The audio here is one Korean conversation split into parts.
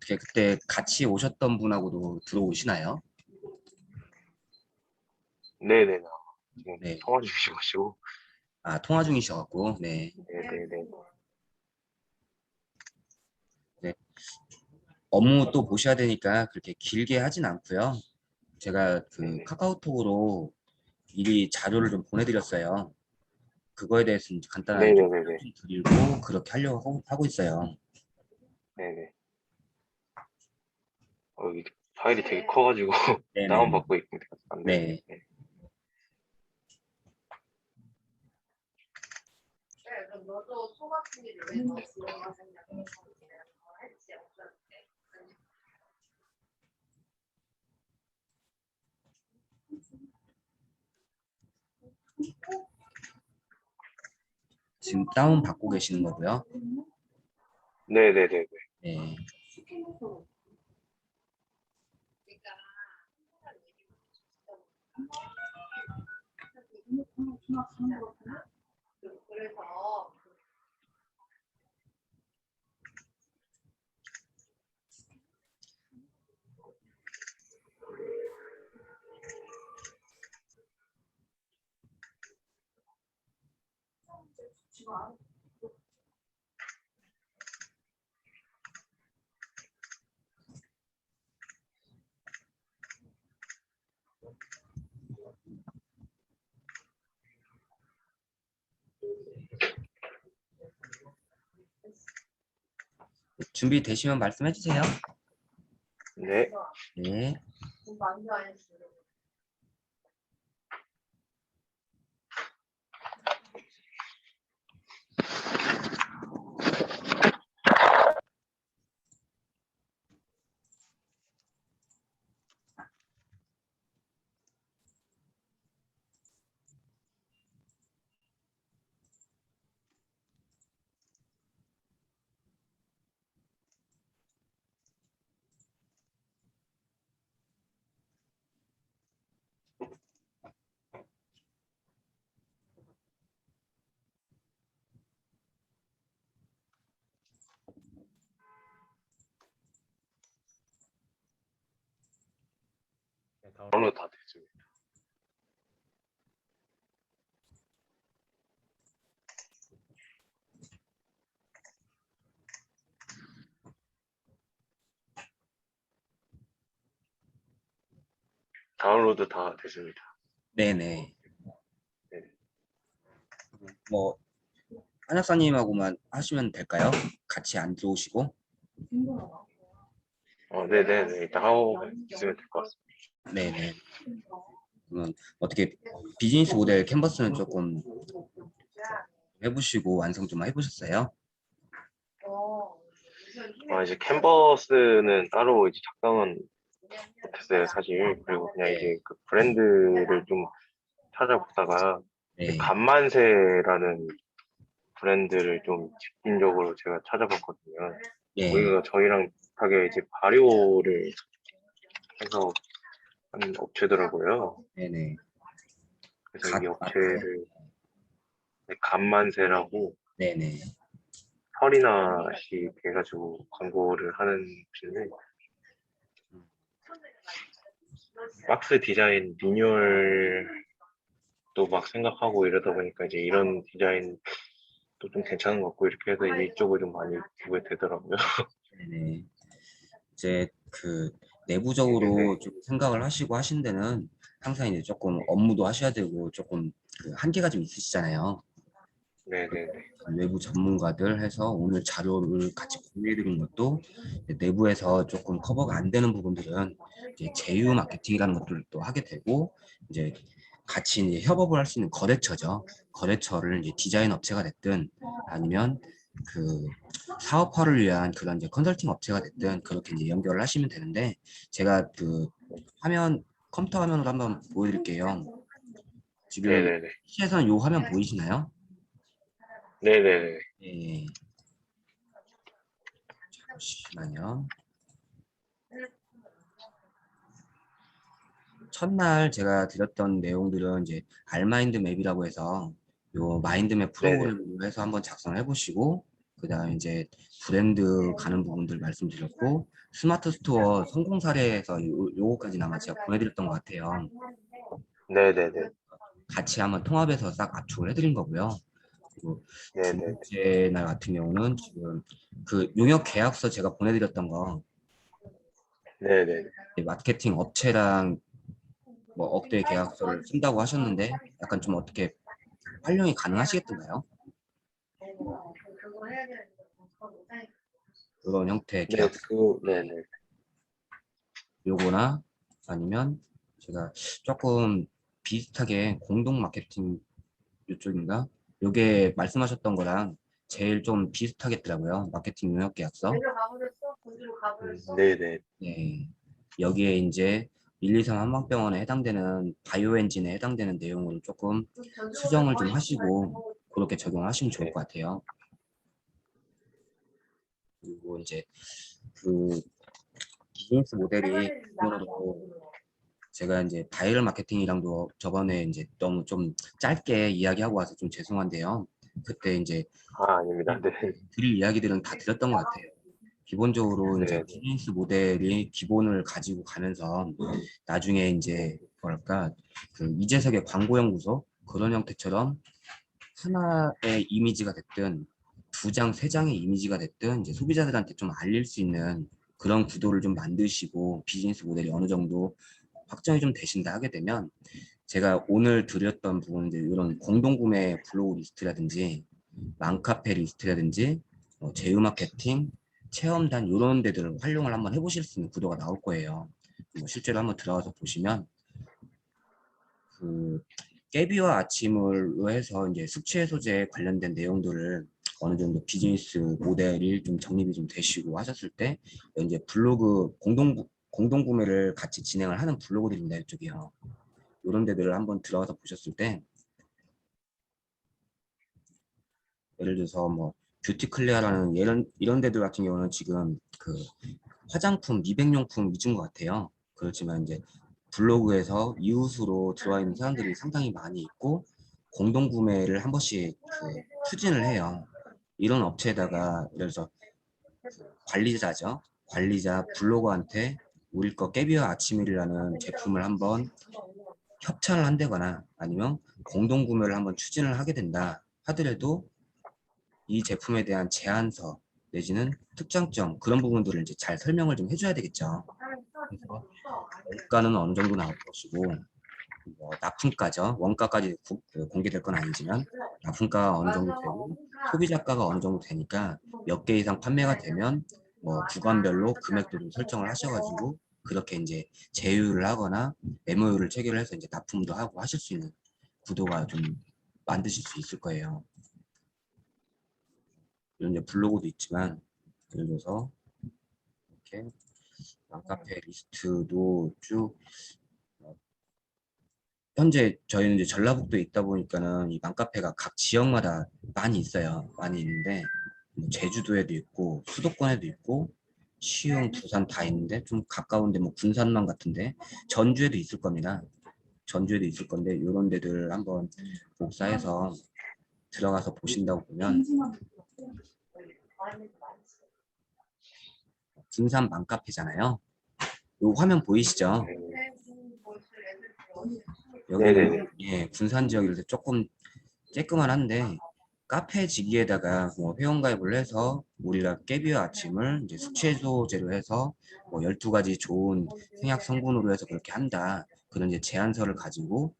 어떻게 그때 같이 오셨던 분하고도 들어오시나요? 네네네. 지금 네. 통화 중이셔가지고. 아, 통화 중이셔갖고, 네. 네네네. 네. 업무 또 보셔야 되니까 그렇게 길게 하진 않고요. 제가 그 네네. 카카오톡으로 미리 자료를 좀 보내드렸어요. 그거에 대해서 이제 간단하게 좀 네네네네. 좀 드리고 그렇게 하려고 하고 있어요. 네네. 이 파일이 되게 커가지고 네네. 다운받고 있습니다. 안 되네요. 네. 네. 지금 다운 받고 계시는 거고요. 네네네네. 네. 준비되시면 말씀해 주세요. 네. 네. 다운로드 다 됐습니다. 다운로드 다 됐습니다. 네네. 네. 뭐 한약사님하고만 하시면 될까요? 같이 안 들어오시고. 네네네. 일단 하고 있으면 될 것 같습니다. 네네. 그러면 어떻게 비즈니스 모델 캔버스는 조금 해보시고 완성 좀 해보셨어요? 이제 캔버스는 따로 이제 작성은 못했어요, 사실. 그리고 그냥 네. 이제 그 브랜드를 좀 찾아보다가 이제 네. 간만세라는 브랜드를 좀 집중적으로 제가 찾아봤거든요. 네. 거기가 저희랑 비슷하게 이제 발효를 해서 하는 업체더라고요. 네네. 그래서 갓, 이 아, 업체를 간만세라고 네네. 서리나씩 해가지고 광고를 하는 업체인데 박스 디자인 리뉴얼도 막 생각하고 이러다 보니까 이제 이런 디자인도 좀 괜찮은 것 같고 이렇게 해서 이제 이쪽을 좀 많이 보게 되더라고요. 네네. 이제 그 네네. 내부적으로 좀 생각을 하시고 하신 데는 항상 이제 조금 업무도 하셔야 되고 조금 그 한계가 좀 있으시잖아요. 네네네. 외부 전문가들 해서 오늘 자료를 같이 공유해 드린 것도 이제 내부에서 조금 커버가 안 되는 부분들은 이제 제휴 마케팅이라는 것들을 또 하게 되고 이제 같이 이제 협업을 할 수 있는 거래처죠. 거래처를 이제 디자인 업체가 됐든 아니면 그 사업화를 위한 그런 이제 컨설팅 업체가 됐든 그렇게 이제 연결을 하시면 되는데 제가 그 화면 컴퓨터 화면으로 한번 보여드릴게요. 지금 네네네. PC에서는 요 화면 보이시나요? 네네네. 예. 잠시만요. 첫날 제가 드렸던 내용들은 이제 알마인드 맵이라고 해서 요 마인드맵 네네. 프로그램으로 해서 한번 작성을 해보시고 그다음에 이제 브랜드 가는 부분들 말씀드렸고 스마트 스토어 성공 사례에서 요거까지 아마 제가 보내드렸던 것 같아요. 네네네. 같이 한번 통합해서 싹 압축을 해드린 거고요. 그리고 두 네네네. 번째 날 같은 경우는 지금 그 용역 계약서 제가 보내드렸던 거 네네. 마케팅 업체랑 뭐 억대 계약서를 쓴다고 하셨는데 약간 좀 어떻게 활용이 가능하시겠던가요? 그런 형태의 네, 계약서 네네. 요거나 아니면 제가 조금 비슷하게 공동 마케팅 요쪽인가? 요게 말씀하셨던 거랑 제일 좀 비슷하겠더라고요. 마케팅 용역 계약서. 네네. 네. 여기에 이제 123 한방병원에 해당되는 바이오 엔진에 해당되는 내용을 조금 수정을 좀 하시고 그렇게 적용하시면 좋을 네. 것 같아요. 그리고 이제 그 비즈니스 모델이 기본으로 제가 이제 바이럴 마케팅이랑도 저번에 이제 너무 좀 짧게 이야기하고 와서 좀 죄송한데요. 그때 이제 아, 아닙니다. 네. 드릴 이야기들은 다 드렸던 것 같아요. 기본적으로 이제 네. 비즈니스 모델이 기본을 가지고 가면서 나중에 이제 뭐랄까 그 이재석의 광고연구소 그런 형태처럼 하나의 이미지가 됐든 두 장, 세 장의 이미지가 됐든 이제 소비자들한테 좀 알릴 수 있는 그런 구도를 좀 만드시고 비즈니스 모델이 어느 정도 확정이 좀 되신다 하게 되면 제가 오늘 드렸던 부분들 이런 공동구매 블로그 리스트라든지 맘카페 리스트라든지 제휴 마케팅, 체험단 이런 데들을 활용을 한번 해보실 수 있는 구도가 나올 거예요. 뭐 실제로 한번 들어가서 보시면 그 깨비와 아침으로 해서 이제 숙취 해소제 관련된 내용들을 어느 정도 비즈니스 모델이 좀 정립이 좀 되시고 하셨을 때 이제 블로그 공동 구매를 같이 진행을 하는 블로그들입니다. 이쪽이요. 이런 데들을 한번 들어가서 보셨을 때 예를 들어서 뭐 뷰티 클레어라는 이런 데들 같은 경우는 지금 그 화장품, 미백용품 위주인 것 같아요. 그렇지만 이제 블로그에서 이웃으로 들어와 있는 사람들이 상당히 많이 있고 공동 구매를 한 번씩 그 추진을 해요. 이런 업체에다가 예를 들어서 관리자죠. 관리자 블로거한테 우리 거 깨비와 아침일이라는 제품을 한번 협찬을 한다거나 아니면 공동 구매를 한번 추진을 하게 된다 하더라도 이 제품에 대한 제안서 내지는 특장점 그런 부분들을 이제 잘 설명을 좀 해줘야 되겠죠. 그래서 원가는 어느 정도 나올 것이고 뭐 납품가죠. 원가까지 공개될 건 아니지만 납품가가 어느 정도 되고 소비자가가 어느 정도 되니까 몇 개 이상 판매가 되면 뭐 구간별로 금액도 좀 설정을 하셔가지고 그렇게 이제 제휴를 하거나 MOU를 체결을 해서 이제 납품도 하고 하실 수 있는 구도가 좀 만드실 수 있을 거예요. 이런 이제 블로그도 있지만 예를 들어서 이렇게 맘카페 리스트도 쭉 현재 저희는 이제 전라북도에 있다 보니까는 이 맘카페가 각 지역마다 많이 있어요. 많이 있는데 뭐 제주도에도 있고 수도권에도 있고 시흥, 부산 다 있는데 좀 가까운데 뭐 군산만 같은데 전주에도 있을 겁니다. 전주에도 있을 건데 이런 데들 한번 복사해서 들어가서 보신다고 보면 군산 맘카페잖아요. 요 화면 보이시죠? 네네네. 여기는 예, 군산 지역이라서 조금 쬐끄만 한데 카페지기에다가 뭐 회원가입을 해서 우리가 깨비와 아침을 이제 숙취해소제로 해서 뭐 12가지 좋은 생약 성분으로 해서 그렇게 한다. 그런 이제 제안서를 가지고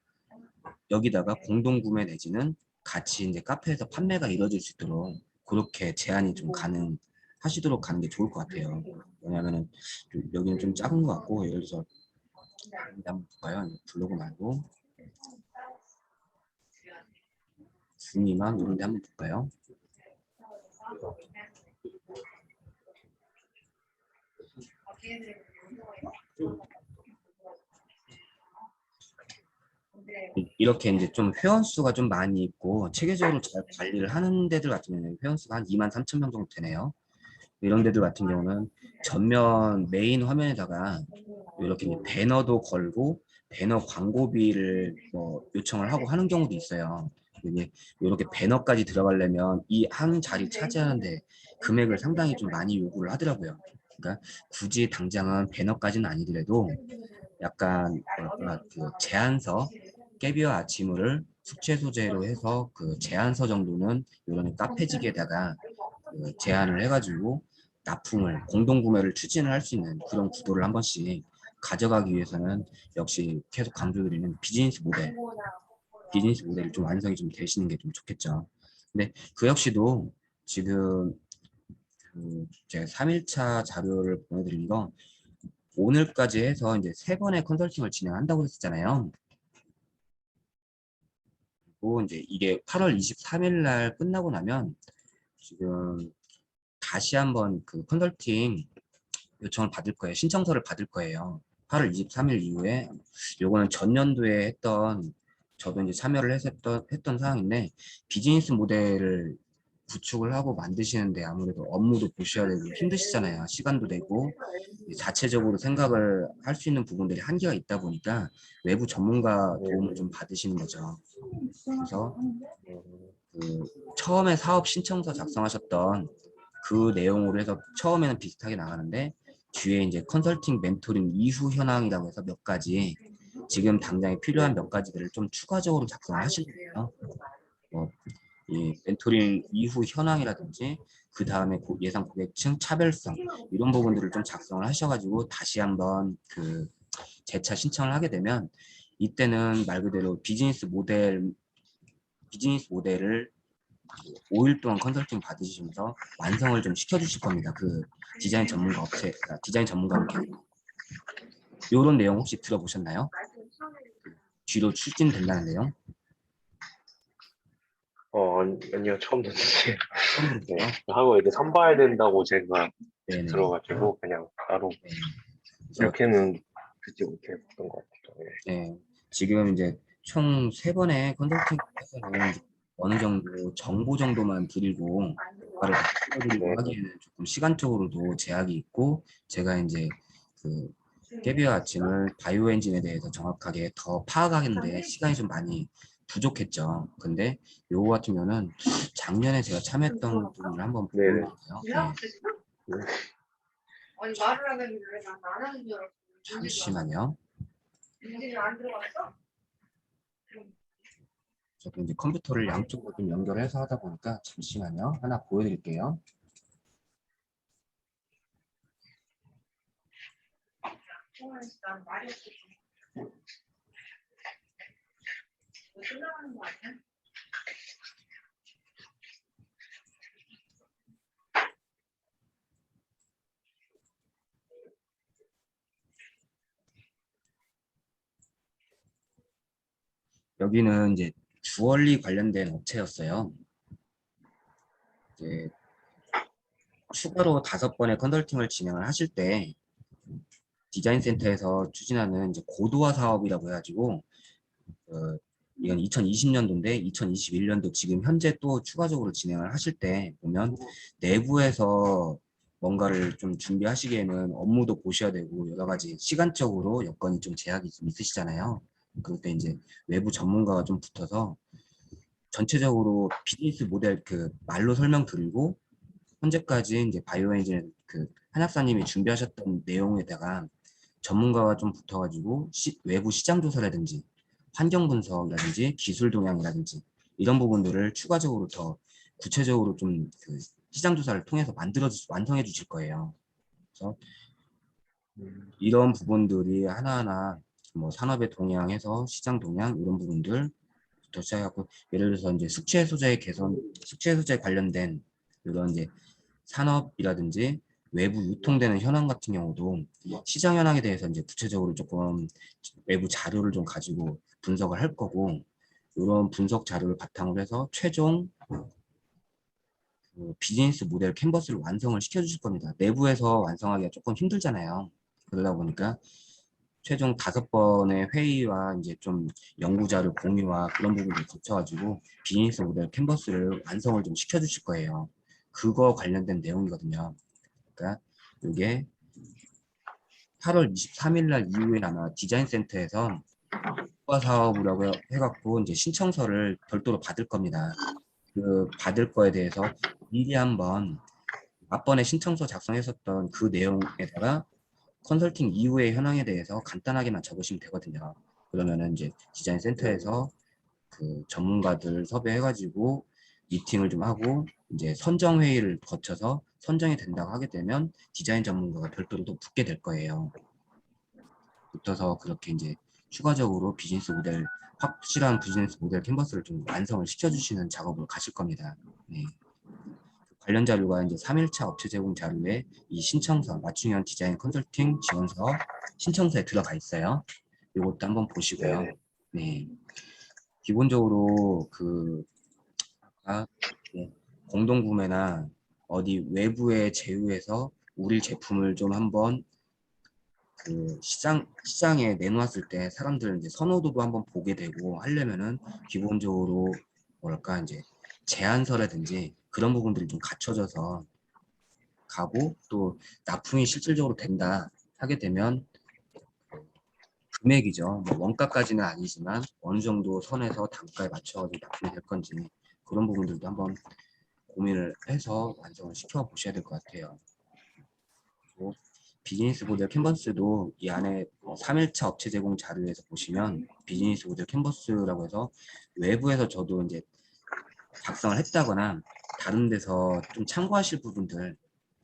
여기다가 공동 구매 내지는 같이 이제 카페에서 판매가 이루어질 수 있도록 그렇게 제한이 좀 가능하시도록 하는 게 좋을 것 같아요. 왜냐하면은 여기는 좀 작은 것 같고 예를 들어서 다른 데 한번 볼까요? 블로그 말고 중이만 이런 데 한번 볼까요? 이렇게 이제 좀 회원 수가 좀 많이 있고 체계적으로 잘 관리를 하는 데들 같은 경우는 회원 수가 한 2만 3천 명 정도 되네요. 이런 데들 같은 경우는 전면 메인 화면에다가 이렇게 이제 배너도 걸고 배너 광고비를 뭐 요청을 하고 하는 경우도 있어요. 이게 이렇게 배너까지 들어가려면 이 한 자리 차지하는데 금액을 상당히 좀 많이 요구를 하더라고요. 그러니까 굳이 당장은 배너까지는 아니더라도 약간 뭐랄까 그 제안서 깨비와 아치물을 숙제 소재로 해서 그 제안서 정도는 이런 카페직에다가 그 제안을 해가지고 납품을 공동 구매를 추진을 할 수 있는 그런 구도를 한 번씩 가져가기 위해서는 역시 계속 강조드리는 비즈니스 모델이 좀 완성이 좀 되시는 게 좀 좋겠죠. 근데 그 역시도 지금 그 제가 3일차 자료를 보내드린 거 오늘까지 해서 이제 3번의 컨설팅을 진행한다고 했었잖아요. 그리고 이제 이게 8월 23일 날 끝나고 나면 지금 다시 한번 그 컨설팅 요청을 받을 거예요. 신청서를 받을 거예요. 8월 23일 이후에 요거는 전년도에 했던 저도 이제 참여를 했던 사항인데 비즈니스 모델을 구축을 하고 만드시는데 아무래도 업무도 보셔야 되고 힘드시잖아요. 시간도 되고 자체적으로 생각을 할 수 있는 부분들이 한계가 있다 보니까 외부 전문가 도움을 좀 받으시는 거죠. 그래서 그 처음에 사업 신청서 작성하셨던 그 내용으로 해서 처음에는 비슷하게 나가는데 뒤에 이제 컨설팅 멘토링 이후 현황이라고 해서 몇 가지 지금 당장에 필요한 몇 가지들을 좀 추가적으로 작성을 하시는 거예요. 뭐 이 멘토링 이후 현황이라든지 그 다음에 예상 고객층 차별성 이런 부분들을 좀 작성을 하셔가지고 다시 한번 그 재차 신청을 하게 되면 이때는 말 그대로 비즈니스 모델을 5일 동안 컨설팅 받으시면서 완성을 좀 시켜주실 겁니다. 그 디자인 전문가분께 이런 내용 혹시 들어보셨나요? 뒤로 추진된다는 내용? 아니요, 처음 듣는데. 처음 네. 들으세요? 하고 이제 선봐야 된다고 제가 네네. 들어가지고 그냥 따로 네. 그래서 이렇게는 듣지 못했던 것 같아요. 네, 지금 이제 총 3번의 컨설팅에서는 어느 정도 정보 정도만 드리고 결과를 다 네. 찍어드리고 하기에는 조금 시간적으로도 제약이 있고 제가 이제 그 깨비와 아침을 바이오 엔진에 대해서 정확하게 더 파악하는데 시간이 좀 많이 부족했죠. 근데 요거 같은 경우는 작년에 제가 참여했던 부분을 한번 네네. 보여드릴게요. 네, 네. 아니 말을 하겠는데 왜나안 하는 줄 알았어. 잠시만요. 인증이 안 들어갔어? 저도 이제 컴퓨터를 양쪽으로 좀 연결해서 하다 보니까 잠시만요. 하나 보여드릴게요. 난 말이 없어. 뭐 끝나가는 거 아니야? 여기는 이제 주얼리 관련된 업체였어요. 이제 추가로 5번의 컨설팅을 진행을 하실 때 디자인 센터에서 추진하는 이제 고도화 사업이라고 해가지고 이건 2020년도인데 2021년도 지금 현재 또 추가적으로 진행을 하실 때 보면 내부에서 뭔가를 좀 준비하시기에는 업무도 보셔야 되고 여러 가지 시간적으로 여건이 좀 제약이 좀 있으시잖아요. 그럴 때 이제 외부 전문가가 좀 붙어서 전체적으로 비즈니스 모델 그 말로 설명드리고 현재까지 이제 바이오 엔진 그 한약사님이 준비하셨던 내용에다가 전문가가 좀 붙어가지고 외부 시장 조사라든지 환경 분석이라든지 기술 동향이라든지 이런 부분들을 추가적으로 더 구체적으로 좀 그 시장 조사를 통해서 완성해 주실 거예요. 그래서 이런 부분들이 하나하나 뭐 산업의 동향에서 시장 동향 이런 부분들부터 시작하고 예를 들어서 이제 숙취 소재 관련된 이런 이제 산업이라든지 외부 유통되는 현황 같은 경우도 시장 현황에 대해서 이제 구체적으로 조금 외부 자료를 좀 가지고 분석을 할 거고 이런 분석 자료를 바탕으로 해서 최종 그 비즈니스 모델 캔버스를 완성을 시켜 주실 겁니다. 내부에서 완성하기가 조금 힘들잖아요. 그러다 보니까 최종 5번의 회의와 이제 좀 연구 자료 공유와 그런 부분을 거쳐가지고 비즈니스 모델 캔버스를 완성을 좀 시켜 주실 거예요. 그거 관련된 내용이거든요. 그러니까 이게 8월 23일 날 이후에 아마 디자인 센터에서 특화 사업이라고 해갖고 이제 신청서를 별도로 받을 겁니다. 그 받을 거에 대해서 미리 한번 앞번에 신청서 작성했었던 그 내용에다가 컨설팅 이후의 현황에 대해서 간단하게만 적으시면 되거든요. 그러면은 이제 디자인 센터에서 그 전문가들 섭외해가지고 미팅을 좀 하고 이제 선정 회의를 거쳐서 선정이 된다고 하게 되면 디자인 전문가가 별도로 또 붙게 될 거예요. 붙어서 그렇게 이제 추가적으로 비즈니스 모델, 확실한 비즈니스 모델 캔버스를 좀 완성을 시켜주시는 작업을 가실 겁니다. 네. 관련 자료가 이제 3일차 업체 제공 자료에 이 신청서, 맞춤형 디자인 컨설팅 지원서 신청서에 들어가 있어요. 이것도 한번 보시고요. 네네. 네. 기본적으로 네, 공동 구매나 어디 외부에 제휴해서 우리 제품을 좀 한번 그 시장에 내놓았을 때 사람들 이제 선호도도 한번 보게 되고 하려면은 기본적으로 뭐랄까 이제 제안서라든지 그런 부분들이 좀 갖춰져서 가고 또 납품이 실질적으로 된다 하게 되면 금액이죠. 뭐 원가까지는 아니지만 어느 정도 선에서 단가에 맞춰서 납품이 될 건지 그런 부분들도 한번 고민을 해서 완성을 시켜 보셔야 될 것 같아요. 그리고 비즈니스 모델 캔버스도 이 안에 3일차 업체 제공 자료에서 보시면 비즈니스 모델 캔버스라고 해서 외부에서 저도 이제 작성을 했다거나 다른 데서 좀 참고하실 부분들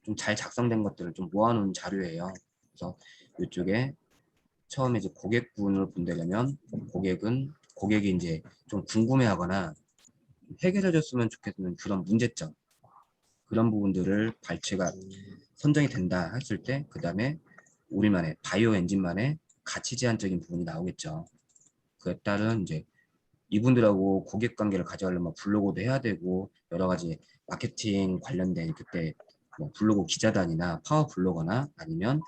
좀 잘 작성된 것들을 좀 모아놓은 자료예요. 그래서 이쪽에 처음에 이제 고객분을 본다면 고객이 이제 좀 궁금해하거나 해결해줬으면 좋겠는 그런 문제점 그런 부분들을 발췌가 선정이 된다 했을 때 그 다음에 우리만의 바이오 엔진만의 가치 제한적인 부분이 나오겠죠. 그에 따른 이제 이분들하고 고객 관계를 가져가려면 블로그도 해야 되고 여러 가지 마케팅 관련된 그때 뭐 블로그 기자단이나 파워 블로거나 아니면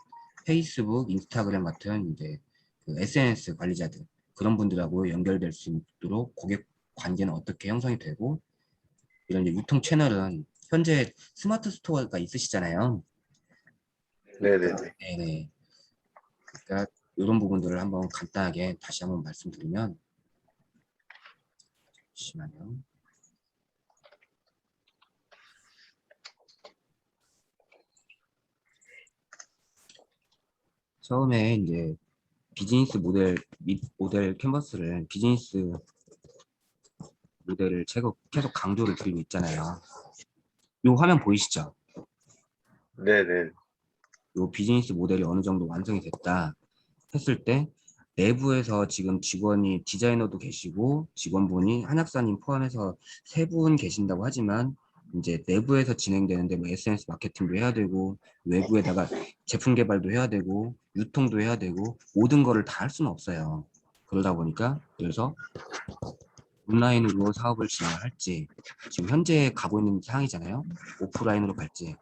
페이스북, 인스타그램 같은 이제 그 SNS 관리자들 그런 분들하고 연결될 수 있도록 고객 관계는 어떻게 형성이 되고 이런 이제 유통 채널은 현재 스마트 스토어가 있으시잖아요. 네네네. 네네. 그러니까 이런 부분들을 한번 간단하게 다시 한번 말씀드리면 잠시만요. 처음에 이제 비즈니스 모델 캔버스를 비즈니스 모델을 제가 계속 강조를 드리고 있잖아요. 이 화면 보이시죠? 네네. 이 비즈니스 모델이 어느 정도 완성이 됐다 했을 때 내부에서 지금 직원이 디자이너도 계시고 직원분이 한약사님 포함해서 세 분 계신다고 하지만 이제 내부에서 진행되는데 뭐 SNS 마케팅도 해야 되고 외부에다가 제품 개발도 해야 되고 유통도 해야 되고 모든 거를 다 할 수는 없어요. 그러다 보니까 그래서 온라인으로 사업을 진행할지 지금 현재 가고 있는 상황이잖아요. 오프라인으로 갈지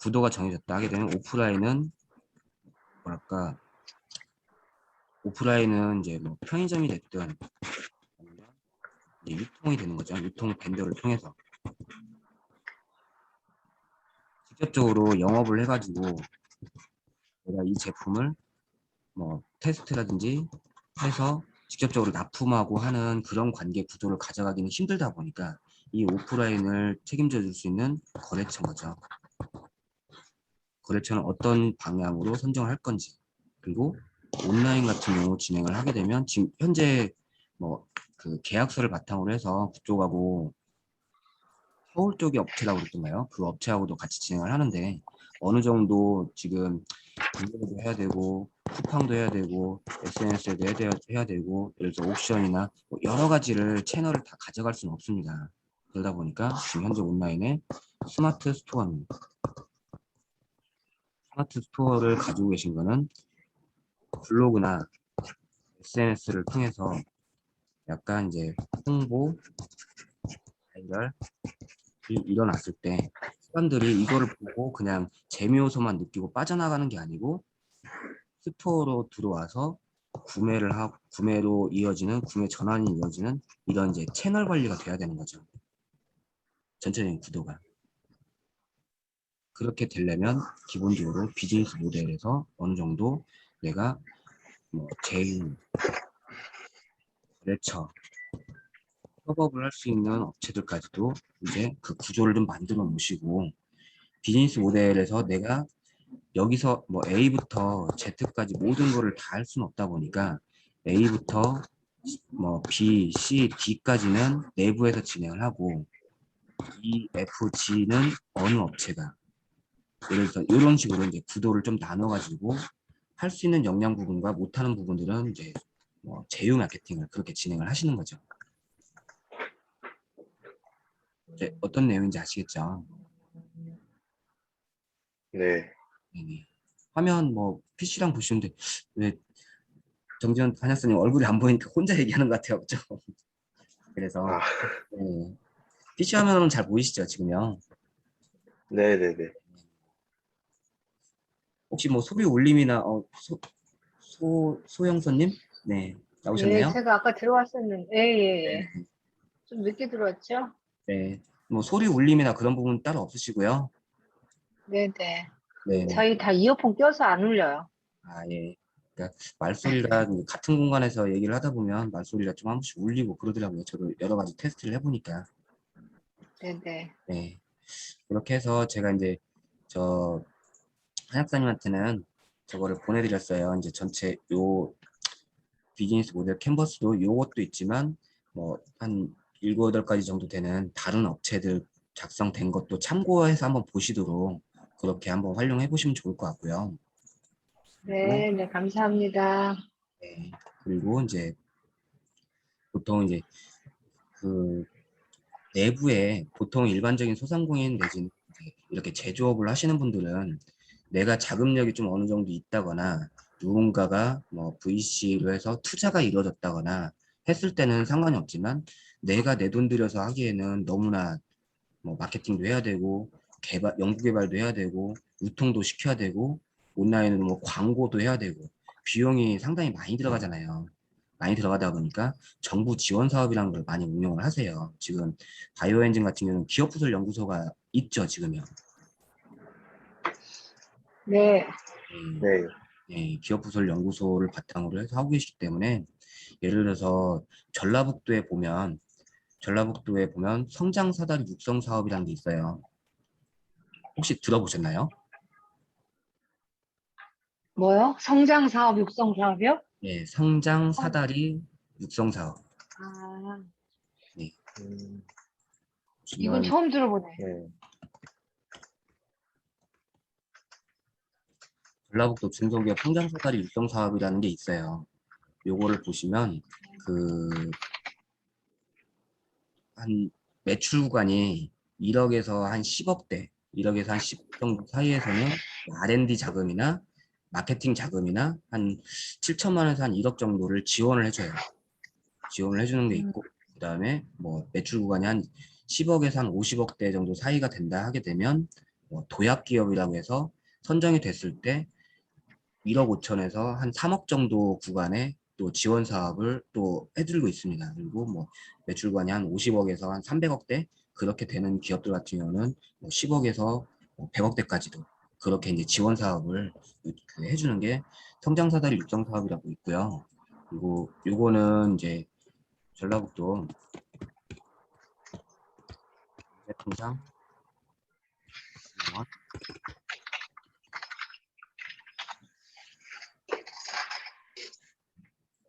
구도가 정해졌다 하게 되면 뭐랄까 오프라인은 이제 뭐 편의점이 됐든 아니면 이제 유통이 되는 거죠. 유통 벤더를 통해서 직접적으로 영업을 해가지고 내가 이 제품을 뭐 테스트라든지 해서 직접적으로 납품하고 하는 그런 관계 구조를 가져가기는 힘들다 보니까 이 오프라인을 책임져 줄 수 있는 거래처인 거죠. 거래처는 어떤 방향으로 선정을 할 건지 그리고 온라인 같은 경우 진행을 하게 되면 지금 현재 뭐 그 계약서를 바탕으로 해서 그쪽하고 서울 쪽의 업체라고 그랬던가요? 그 업체하고도 같이 진행을 하는데 어느 정도 지금 공개도 해야 되고 쿠팡도 해야 되고 SNS에도 해야 되고 예를 들어 옥션이나 뭐 여러 가지를 채널을 다 가져갈 수는 없습니다. 그러다 보니까 지금 현재 온라인에 스마트 스토어입니다. 스마트 스토어를 가지고 계신 거는 블로그나 SNS를 통해서 약간 이제 홍보, 발달이 일어났을 때 사람들이 이거를 보고 그냥 재미 요소만 느끼고 빠져나가는 게 아니고 스토어로 들어와서 구매로 이어지는 구매 전환이 이어지는 이런 이제 채널 관리가 돼야 되는 거죠. 전체적인 구도가. 그렇게 되려면 기본적으로 비즈니스 모델에서 어느 정도 내가 뭐 제휴, 거래처, 협업을 할 수 있는 업체들까지도 이제 그 구조를 좀 만들어 놓으시고 비즈니스 모델에서 내가 여기서 뭐 A부터 Z까지 모든 거를 다 할 수는 없다 보니까 A부터 뭐 B, C, D까지는 내부에서 진행을 하고 E, F, G는 어느 업체가 예를 들어서 이런 식으로 이제 구도를 좀 나눠가지고 할 수 있는 역량 부분과 못하는 부분들은 이제 뭐 제휴 마케팅을 그렇게 진행을 하시는 거죠. 이제 어떤 내용인지 아시겠죠? 네. 네네. 화면 뭐 PC랑 보시는데 왜 정지현 한약사님 얼굴이 안 보이니까 혼자 얘기하는 것 같아요, 그죠? 그래서 아, 네. PC 화면은 잘 보이시죠, 지금요? 네네네. 혹시 뭐 소비 울림이나 소영선님? 네, 예, 나오셨네요. 제가 아까 들어왔었는데, 예, 예, 네, 예. 좀 늦게 들어왔죠? 네. 뭐 소리 울림이나 그런 부분 따로 없으시고요. 네네. 네, 네. 저희 다 이어폰 껴서 안 울려요. 아, 예. 그러니까 말소리가 같은 공간에서 얘기를 하다 보면 말소리가 좀 한 번씩 울리고 그러더라고요. 저도 여러 가지 테스트를 해보니까. 네네. 네. 그렇게 해서 제가 이제 저 한약사님한테는 저거를 보내드렸어요. 이제 전체 요 비즈니스 모델 캔버스도 요것도 있지만 뭐 한 7, 8가지 정도 되는 다른 업체들 작성된 것도 참고해서 한번 보시도록 그렇게 한번 활용해 보시면 좋을 것 같고요. 그리고 네, 네, 감사합니다. 네. 그리고 이제 보통 이제 그 내부에 보통 일반적인 소상공인 내지는 이제 이렇게 제조업을 하시는 분들은 내가 자금력이 좀 어느 정도 있다거나 누군가가 뭐 VC로 해서 투자가 이루어졌다거나 했을 때는 상관이 없지만 내가 내 돈 들여서 하기에는 너무나 뭐 마케팅도 해야 되고 개발, 연구 개발도 해야 되고 유통도 시켜야 되고 온라인으로 뭐 광고도 해야 되고 비용이 상당히 많이 들어가잖아요. 많이 들어가다 보니까 정부 지원 사업이라는 걸 많이 운영을 하세요. 지금 바이오 엔진 같은 경우는 기업부설 연구소가 있죠, 지금요. 네, 예, 네. 예, 기업부설 연구소를 바탕으로 해서 하고 계시기 때문에 예를 들어서 전라북도에 보면 성장사다리 육성 사업이라는 게 있어요. 혹시 들어보셨나요? 뭐요? 성장 사업, 육성 사업이요? 예, 성장 어, 사다리 육성 사업. 아, 네, 음, 이건 보시면 처음 들어보네. 네. 전라북도 중소기업 성장 사다리 육성 사업이라는 게 있어요. 요거를 보시면 그 한 매출 구간이 1억에서 한 10억대, 1억에서 한 10억 정도 사이에서는 R&D 자금이나 마케팅 자금이나 한 7천만 원에서 한 1억 정도를 지원을 해줘요. 지원을 해주는 게 음, 있고, 그 다음에 뭐 매출 구간이 한 10억에서 한 50억대 정도 사이가 된다 하게 되면 뭐 도약 기업이라고 해서 선정이 됐을 때 1억 5천에서 한 3억 정도 구간에 또 지원 사업을 또 해드리고 있습니다. 그리고 뭐 매출 구간이 한 50억에서 한 300억대 그렇게 되는 기업들 같은 경우는 뭐 10억에서 100억대까지도 그렇게 이제 지원 사업을 그 해주는 게 성장사다리 육성 사업이라고 있고요. 그리고 요거는 이제 전라북도 통상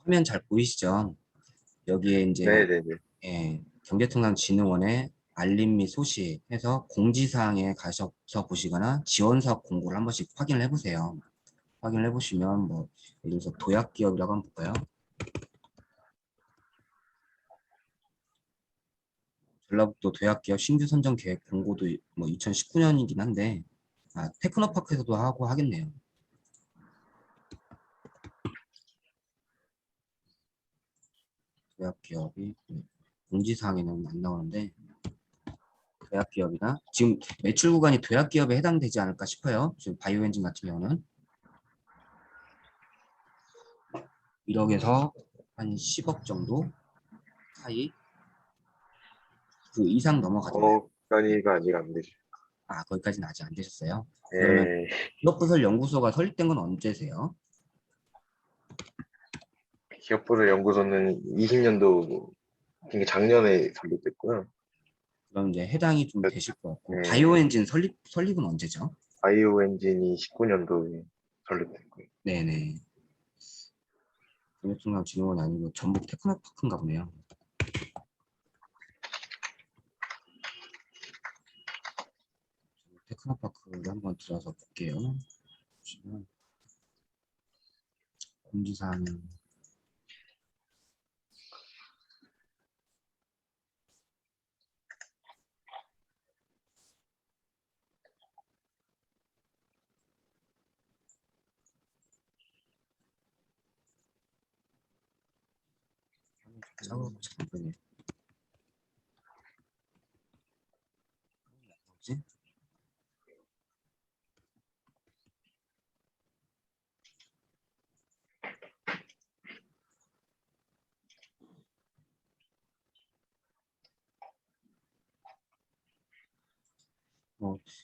화면 잘 보이시죠? 여기에 이제 네네네. 경제통상진흥원의 알림 및 소식 해서 공지사항에 가셔서 보시거나 지원사업 공고를 한 번씩 확인을 해보세요. 확인을 해보시면 뭐 예를 들어서 도약기업이라고 한번 볼까요? 전라북도 도약기업 신규 선정 계획 공고도 뭐 2019년이긴 한데 테크노파크에서도 하고 하겠네요. 도약기업이 공지사항에는 안 나오는데 도약기업이나 지금 매출 구간이 도약기업에 해당되지 않을까 싶어요. 지금 바이오엔진 같은 경우는 1억에서 한 10억 정도 사이 그 이상 넘어가지 마요. 단위가 아직 안 되죠. 거기까지는 아직 안 되셨어요. 그러면 네. 기업부설 연구소가 설립된 건 언제세요? 기업부를 연구소는 20년도, 그러니까 작년에 설립됐고요. 그럼 이제 해당이 좀 되실 것 같고 네, 바이오 엔진 설립은 언제죠? 바이오 엔진이 19년도에 설립됐고요. 네네. 전력증강 아니고 전북 테크노파크인가 보네요. 테크노파크를 한번 들어서 볼게요. 보시면 공지사항 작업 잘 보네. 뭐지?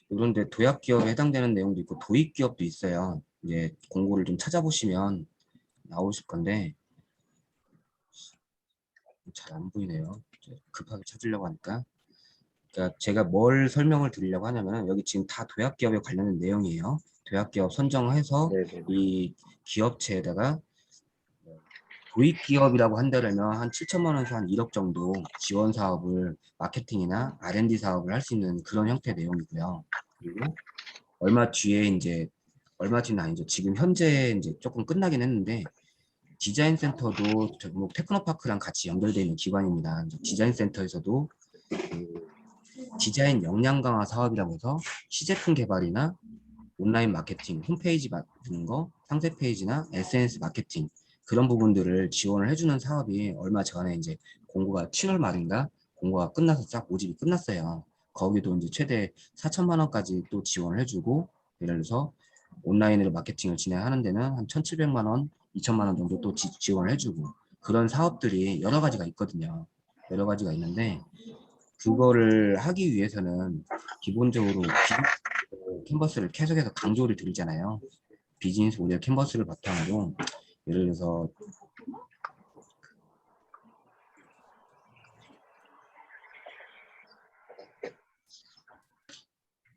이런데 도약 기업에 해당되는 내용도 있고 도입 기업도 있어요. 이제 공고를 좀 찾아보시면 나오실 건데 잘 안 보이네요. 이제 급하게 찾으려고 하니까. 그러니까 제가 뭘 설명을 드리려고 하냐면 여기 지금 다 도약 기업에 관련된 내용이에요. 도약 기업 선정해서 네네. 이 기업체에다가 도입 기업이라고 한다면 한 7천만 원에서 한 1억 정도 지원 사업을 마케팅이나 R&D 사업을 할 수 있는 그런 형태의 내용이고요. 그리고 얼마 뒤에 이제 얼마 뒤는 아니죠. 지금 현재 이제 조금 끝나긴 했는데 디자인 센터도 뭐 테크노파크랑 같이 연결되어 있는 기관입니다. 이제 디자인 센터에서도 그 디자인 역량 강화 사업이라고 해서 시제품 개발이나 온라인 마케팅, 홈페이지 만드는 거, 상세 페이지나 SNS 마케팅 그런 부분들을 지원을 해주는 사업이 얼마 전에 이제 공고가 7월 말인가 공고가 끝나서 싹 모집이 끝났어요. 거기도 이제 최대 4천만 원까지 또 지원을 해주고 예를 들어서 온라인으로 마케팅을 진행하는 데는 한 1,700만 원, 2천만 원 정도 또 지원을 해주고 그런 사업들이 여러 가지가 있거든요. 여러 가지가 있는데 그거를 하기 위해서는 기본적으로 캔버스를 계속해서 강조를 드리잖아요. 비즈니스 모델 캔버스를 바탕으로 예를 들어서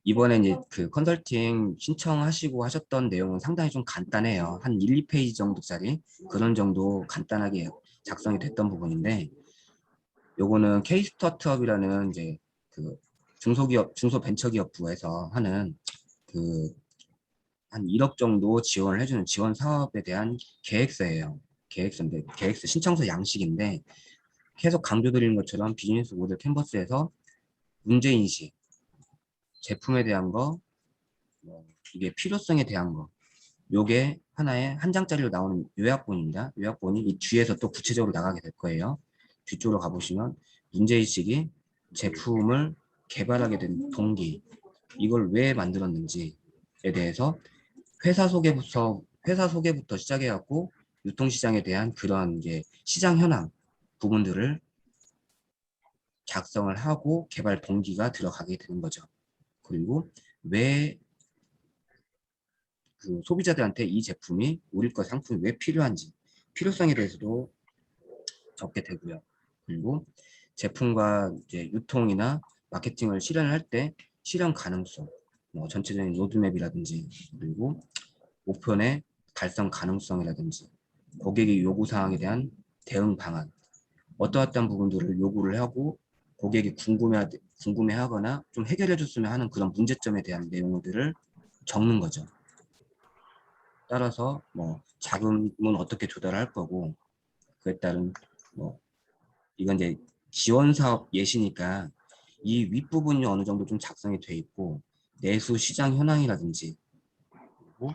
이번에 이제 그 컨설팅 신청하시고 하셨던 내용은 상당히 좀 간단해요. 한 1, 2페이지 정도짜리 그런 정도 간단하게 작성이 됐던 부분인데 요거는 K 스타트업이라는 이제 그 중소기업, 중소벤처기업부에서 하는 그 한 1억 정도 지원을 해주는 지원 사업에 대한 계획서예요. 계획서인데 계획서 신청서 양식인데 계속 강조드리는 것처럼 비즈니스 모델 캔버스에서 문제인식, 제품에 대한 거, 뭐 이게 필요성에 대한 거, 요게 하나의 한 장짜리로 나오는 요약본입니다. 요약본이 이 뒤에서 또 구체적으로 나가게 될 거예요. 뒤쪽으로 가보시면 문제인식이 제품을 개발하게 된 동기, 이걸 왜 만들었는지에 대해서 회사 소개부터 시작해갖고 유통시장에 대한 그런 이제 시장 현황 부분들을 작성을 하고 개발 동기가 들어가게 되는 거죠. 그리고 왜 그 소비자들한테 이 제품이 우리 거 상품이 왜 필요한지 필요성에 대해서도 적게 되고요. 그리고 제품과 이제 유통이나 마케팅을 실현할 때 실현 가능성, 뭐 전체적인 로드맵이라든지 그리고 목표의 달성 가능성이라든지 고객의 요구 사항에 대한 대응 방안, 어떠한 부분들을 요구를 하고 고객이 궁금해하거나 좀 해결해 줬으면 하는 그런 문제점에 대한 내용들을 적는 거죠. 따라서 뭐 자금은 어떻게 조달할 거고 그에 따른 뭐 이건 이제 지원 사업 예시니까 이 윗부분이 어느 정도 좀 작성이 돼 있고 내수 시장 현황이라든지 그리고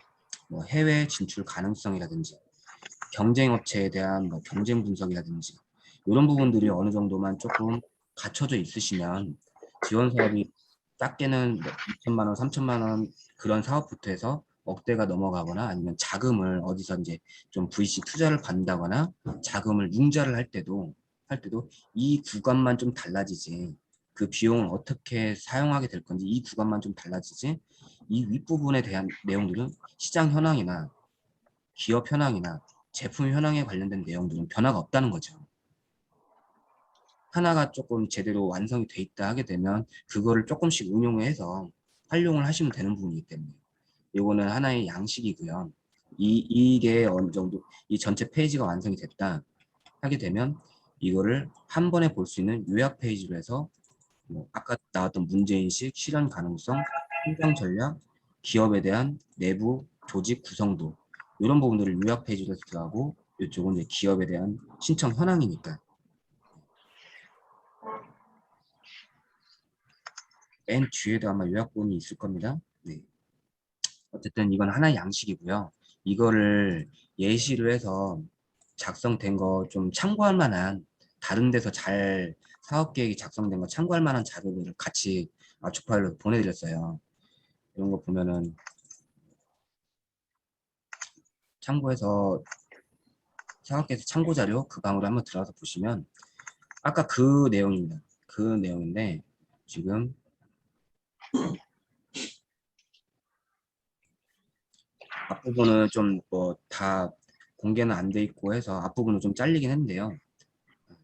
뭐 해외 진출 가능성이라든지 경쟁 업체에 대한 뭐 경쟁 분석이라든지 이런 부분들이 어느 정도만 조금 갖춰져 있으시면 지원 사업이 작게는 뭐 2천만 원, 3천만 원 그런 사업부터 해서 억대가 넘어가거나 아니면 자금을 어디서 이제 좀 VC 투자를 받는다거나 자금을 융자를 할 때도 이 구간만 좀 달라지지 그 비용을 어떻게 사용하게 될 건지 이 구간만 좀 달라지지 이 윗부분에 대한 내용들은 시장 현황이나 기업 현황이나 제품 현황에 관련된 내용들은 변화가 없다는 거죠. 하나가 조금 제대로 완성이 돼 있다 하게 되면 그거를 조금씩 응용해서 활용을 하시면 되는 부분이기 때문에 이거는 하나의 양식이고요. 이게 어느 정도 이 전체 페이지가 완성이 됐다 하게 되면 이거를 한 번에 볼 수 있는 요약 페이지로 해서 뭐 아까 나왔던 문제인식, 실현 가능성, 성장 전략, 기업에 대한 내부 조직 구성도 이런 부분들을 요약 페이지로 들어가고 이쪽은 이제 기업에 대한 신청 현황이니까 맨 뒤에도 아마 요약본이 있을 겁니다. 네. 어쨌든 이건 하나의 양식이고요. 이거를 예시로 해서 작성된 거 좀 참고할 만한 다른 데서 잘 사업 계획이 작성된 거 참고할 만한 자료들을 같이 압축 파일로 보내드렸어요. 이런 거 보면은 참고해서 사업 계획 참고 자료 그 방으로 한번 들어가서 보시면 아까 그 내용입니다. 그 내용인데 지금 앞부분은 좀 뭐 다 공개는 안 돼 있고 해서 앞부분은 좀 잘리긴 했는데요.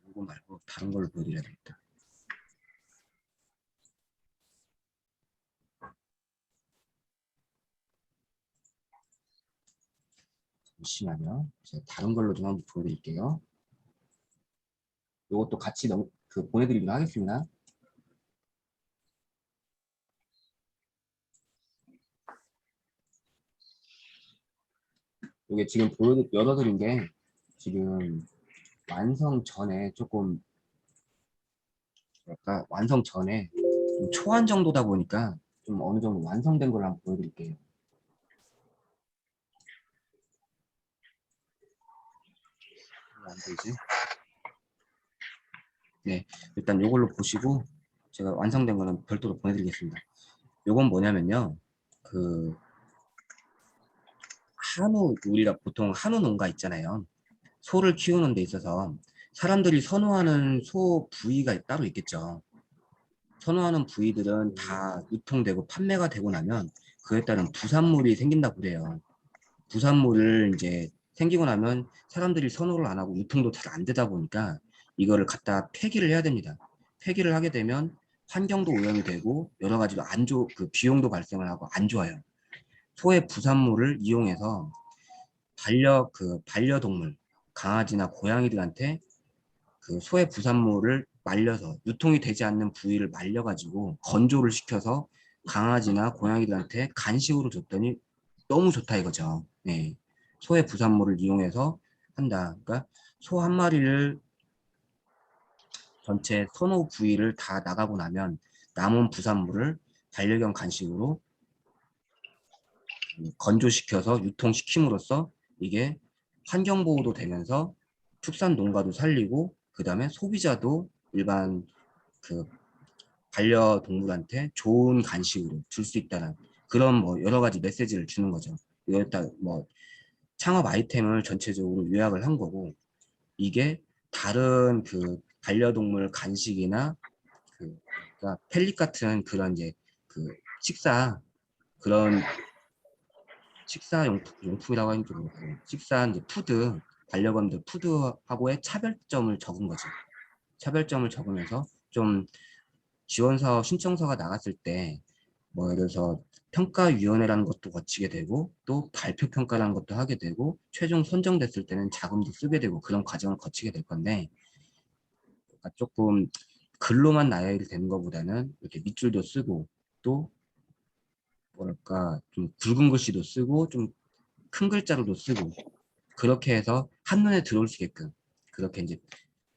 이거 말고 다른 걸로 보여드려야 되겠다. 잠시만요. 제가 다른 걸로 좀 한번 보여드릴게요. 이것도 같이 보내드리도록 하겠습니다. 이게 지금 열어드린 게 지금 완성 전에 조금 뭐랄까 완성 전에 좀 초안 정도다 보니까 좀 어느 정도 완성된 걸 한번 보여드릴게요. 안 되지? 네, 일단 이걸로 보시고 제가 완성된 거는 별도로 보내드리겠습니다. 요건 뭐냐면요. 그 우리가 보통 한우 농가 있잖아요. 소를 키우는 데 있어서 사람들이 선호하는 소 부위가 따로 있겠죠. 선호하는 부위들은 다 유통되고 판매가 되고 나면 그에 따른 부산물이 생긴다고 그래요. 부산물을 이제 생기고 나면 사람들이 선호를 안 하고 유통도 잘 안 되다 보니까 이거를 갖다 폐기를 해야 됩니다. 폐기를 하게 되면 환경도 오염이 되고 여러 가지로 그 비용도 발생을 하고 안 좋아요. 소의 부산물을 이용해서 반려동물, 강아지나 고양이들한테 그 소의 부산물을 말려서 유통이 되지 않는 부위를 말려가지고 건조를 시켜서 강아지나 고양이들한테 간식으로 줬더니 너무 좋다 이거죠. 네. 소의 부산물을 이용해서 한다. 그러니까 소 한 마리를 전체 선호 부위를 다 나가고 나면 남은 부산물을 반려견 간식으로 건조시켜서 유통시킴으로써 이게 환경보호도 되면서 축산 농가도 살리고 그 다음에 소비자도 일반 그 반려동물한테 좋은 간식으로 줄 수 있다는 그런 뭐 여러 가지 메시지를 주는 거죠. 여기다 뭐 창업 아이템을 전체적으로 요약을 한 거고 이게 다른 그 반려동물 간식이나 그러니까 펠릿 같은 그런 이제 그 그런 용품이라고 하는 게 그렇고 식사 이제 반려견들 푸드하고의 차별점을 적은 거죠. 차별점을 적으면서 좀 지원 사업 신청서가 나갔을 때 뭐 예를 들어서 평가위원회라는 것도 거치게 되고 또 발표 평가라는 것도 하게 되고 최종 선정됐을 때는 자금도 쓰게 되고 그런 과정을 거치게 될 건데 그러니까 조금 글로만 나열이 되는 것보다는 이렇게 밑줄도 쓰고 또 뭐랄까 좀 굵은 글씨도 쓰고 좀 큰 글자로도 쓰고 그렇게 해서 한눈에 들어올 수 있게끔 그렇게 이제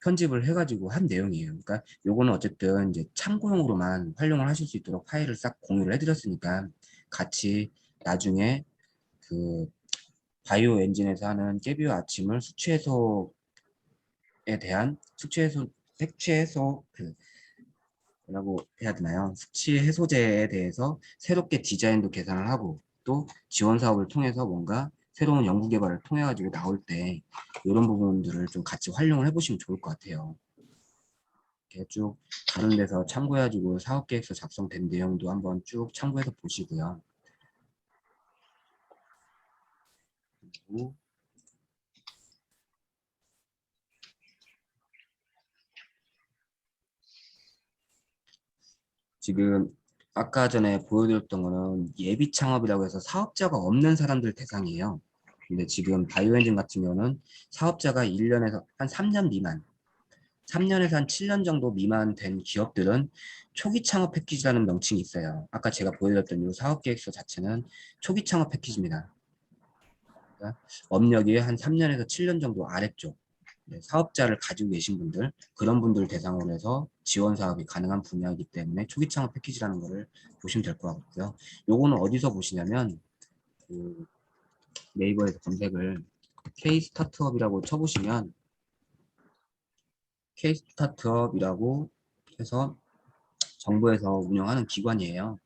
편집을 해가지고 한 내용이에요. 그러니까 요거는 어쨌든 이제 참고용으로만 활용을 하실 수 있도록 파일을 싹 공유를 해드렸으니까 같이 나중에 그 바이오 엔진에서 하는 깨비오 아침을 색취해소 뭐라고 해야 되나요? 숙취 해소제에 대해서 새롭게 디자인도 개선을 하고 또 지원 사업을 통해서 뭔가 새로운 연구 개발을 통해 가지고 나올 때 이런 부분들을 좀 같이 활용을 해보시면 좋을 것 같아요. 이렇게 쭉 다른 데서 참고해가지고 사업계획서 작성된 내용도 한번 쭉 참고해서 보시고요. 그리고 지금 아까 전에 보여드렸던 거는 예비 창업이라고 해서 사업자가 없는 사람들 대상이에요. 근데 지금 바이오엔진 같은 경우는 사업자가 1년에서 한 3년 미만, 3년에서 한 7년 정도 미만 된 기업들은 초기 창업 패키지라는 명칭이 있어요. 아까 제가 보여드렸던 이 사업 계획서 자체는 초기 창업 패키지입니다. 그러니까 업력이 한 3년에서 7년 정도 아래쪽 사업자를 가지고 계신 분들, 그런 분들 대상으로 해서 지원 사업이 가능한 분야이기 때문에 초기 창업 패키지라는 거를 보시면 될 것 같고요. 요거는 어디서 보시냐면 그 네이버에서 검색을 K 스타트업이라고 쳐보시면 K 스타트업이라고 해서 정부에서 운영하는 기관이에요.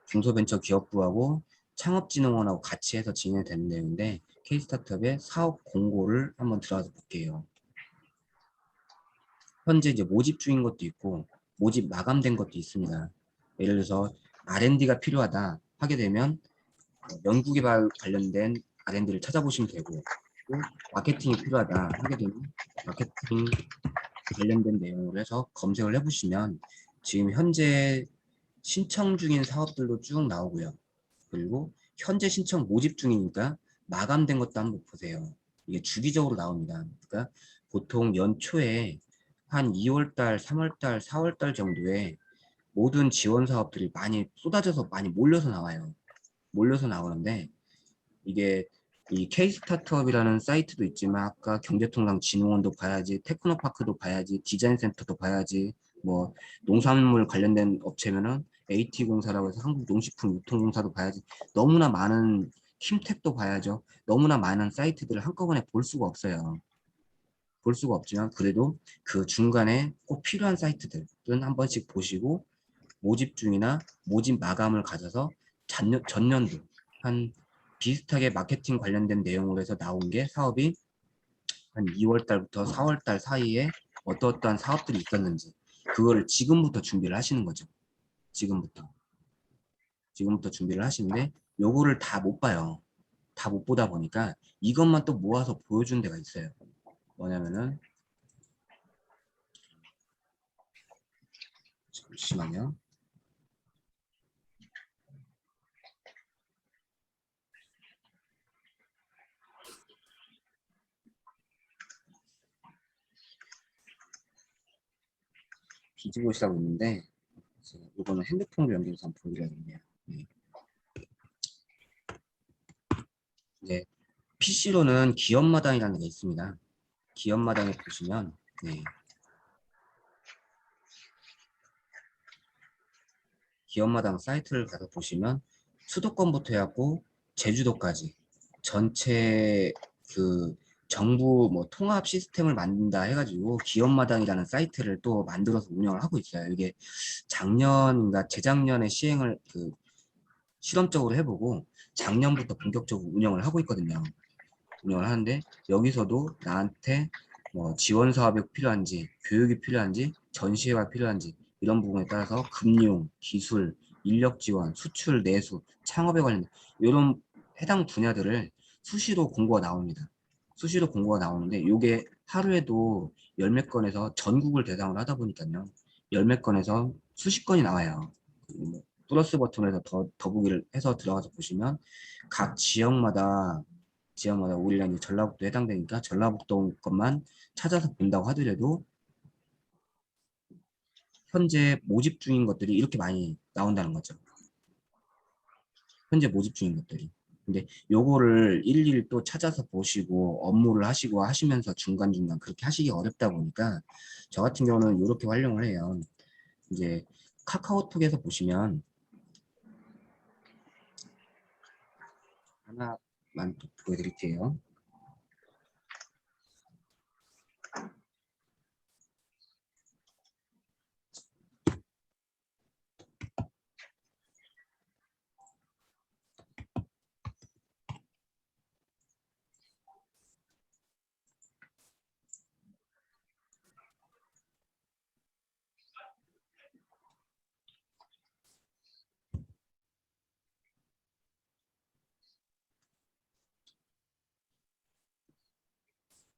중소벤처기업부하고 창업진흥원하고 같이 해서 진행되는 내용인데 K 스타트업의 사업 공고를 한번 들어가서 볼게요. 현재 이제 모집 중인 것도 있고 모집 마감된 것도 있습니다. 예를 들어서 R&D가 필요하다 하게 되면 연구개발 관련된 R&D를 찾아보시면 되고 또 마케팅이 필요하다 하게 되면 마케팅 관련된 내용으로 해서 검색을 해보시면 지금 현재 신청 중인 사업들도 쭉 나오고요. 그리고 현재 신청 모집 중이니까 마감된 것도 한번 보세요. 이게 주기적으로 나옵니다. 그러니까 보통 연초에 한 2월달, 3월달, 4월달 정도에 모든 지원 사업들이 많이 쏟아져서 많이 몰려서 나와요. 몰려서 나오는데 이게 이 K-스타트업이라는 사이트도 있지만 아까 경제통상진흥원도 봐야지, 테크노파크도 봐야지, 디자인센터도 봐야지, 뭐 농산물 관련된 업체면은 AT공사라고 해서 한국농식품유통공사도 봐야지. 너무나 많은 킴텍도 봐야죠. 너무나 많은 사이트들을 한꺼번에 볼 수가 없어요. 볼 수가 없지만 그래도 그 중간에 꼭 필요한 사이트들은 한 번씩 보시고 모집 중이나 모집 마감을 가져서 전년도 한 비슷하게 마케팅 관련된 내용으로 해서 나온 게 사업이 한 2월 달부터 4월 달 사이에 어떠어떠한 사업들이 있었는지 그거를 지금부터 준비를 하시는 거죠. 지금부터 준비를 하시는데 요거를 다 못 봐요. 다 못 보다 보니까 이것만 또 모아서 보여준 데가 있어요. 뭐냐면은 잠시만요. 뒤집어시라고 있는데 이거는 핸드폰으로 연결해서 한번 보여드려야겠네요. 네. 이제 PC로는 기업마당이라는 게 있습니다. 기업마당에 보시면 네. 기업마당 사이트를 가서 보시면 수도권부터 해갖고 제주도까지 전체 그 정부 뭐 통합 시스템을 만든다 해가지고 기업마당이라는 사이트를 또 만들어서 운영을 하고 있어요. 이게 작년인가 재작년에 시행을 실험적으로 해보고 작년부터 본격적으로 운영을 하고 있거든요. 운영을 하는데 여기서도 나한테 뭐 지원 사업이 필요한지 교육이 필요한지 전시회가 필요한지 이런 부분에 따라서 금융, 기술, 인력 지원, 수출, 내수, 창업에 관련 이런 해당 분야들을 수시로 공고가 나옵니다. 수시로 공고가 나오는데 이게 하루에도 열 몇 건에서 전국을 대상으로 하다 보니까요. 열 몇 건에서 수십 건이 나와요. 뭐 플러스 버튼에서 더보기를 해서 들어가서 보시면 각 지역마다 우리랑 이제 전라북도 해당되니까 전라북도 것만 찾아서 본다고 하더라도 현재 모집 중인 것들이 이렇게 많이 나온다는 거죠. 현재 모집 중인 것들이. 근데 요거를 일일이 또 찾아서 보시고 업무를 하시고 하시면서 중간중간 그렇게 하시기 어렵다 보니까 저 같은 경우는 이렇게 활용을 해요. 이제 카카오톡에서 보시면 하나만 또 보여드릴게요.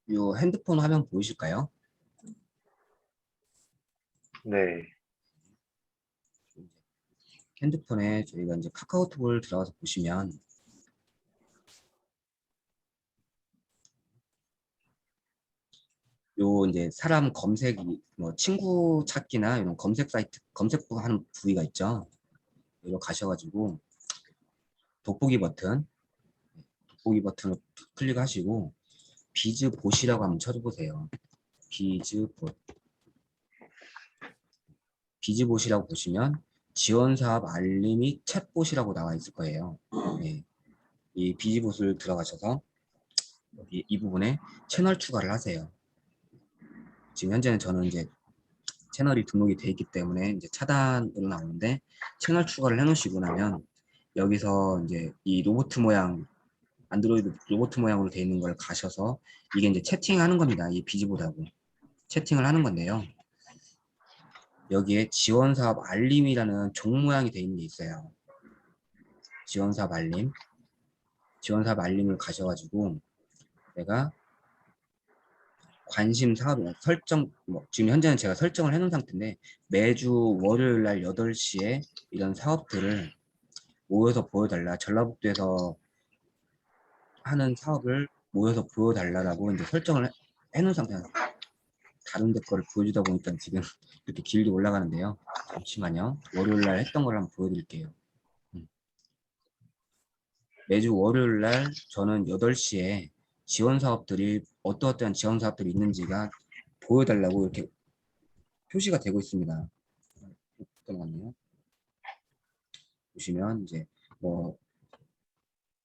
요 핸드폰 화면 보이실까요? 네. 핸드폰에 저희가 이제 카카오톡을 들어가서 보시면 요 이제 사람 검색이 뭐 친구 찾기나 이런 검색 사이트 검색부 하는 부위가 있죠. 여기로 가셔가지고 돋보기 버튼을 클릭하시고 비즈봇이라고 한번 쳐보세요. 비즈봇이라고 보시면 지원사업 알림 및 챗봇이라고 나와 있을 거예요. 네. 이 비즈봇을 들어가셔서 여기 이 부분에 채널 추가를 하세요. 지금 현재는 저는 이제 채널이 등록이 돼 있기 때문에 이제 차단으로 나오는데 채널 추가를 해 놓으시고 나면 여기서 이제 이 로봇 모양 안드로이드 로봇 모양으로 되어 있는 걸 가셔서 이게 이제 채팅하는 겁니다. 이 비즈봇하고 채팅을 하는 건데요. 여기에 지원사업 알림이라는 종 모양이 되어 있는 게 있어요. 지원사업 알림을 가셔가지고 내가 관심 사업 설정 지금 현재는 제가 설정을 해놓은 상태인데 매주 월요일 날 8시에 이런 사업들을 모여서 보여달라. 전라북도에서 하는 사업을 모여서 보여달라라고 이제 설정을 해놓은 상태예요. 다른 데 거를 보여주다 보니까 지금 이렇게 길게 올라가는데요. 잠시만요. 월요일 날 했던 걸 한번 보여드릴게요. 매주 월요일 날 저는 8시에 지원 사업들이 어떠한 지원 사업들이 있는지가 보여달라고 이렇게 표시가 되고 있습니다. 잠깐만요. 보시면 이제 뭐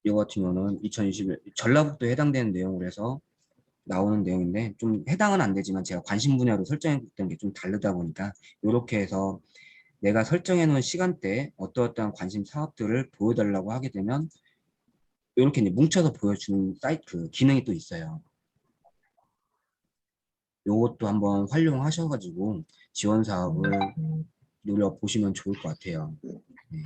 이거 같은 경우는 2021 전라북도에 해당되는 내용으로 해서 나오는 내용인데 좀 해당은 안 되지만 제가 관심 분야로 설정했던 게 좀 다르다 보니까 이렇게 해서 내가 설정해 놓은 시간대에 어떠한 관심 사업들을 보여달라고 하게 되면 이렇게 이제 뭉쳐서 보여주는 사이트 그 기능이 또 있어요. 요것도 한번 활용하셔가지고 지원 사업을 노려보시면 좋을 것 같아요. 네.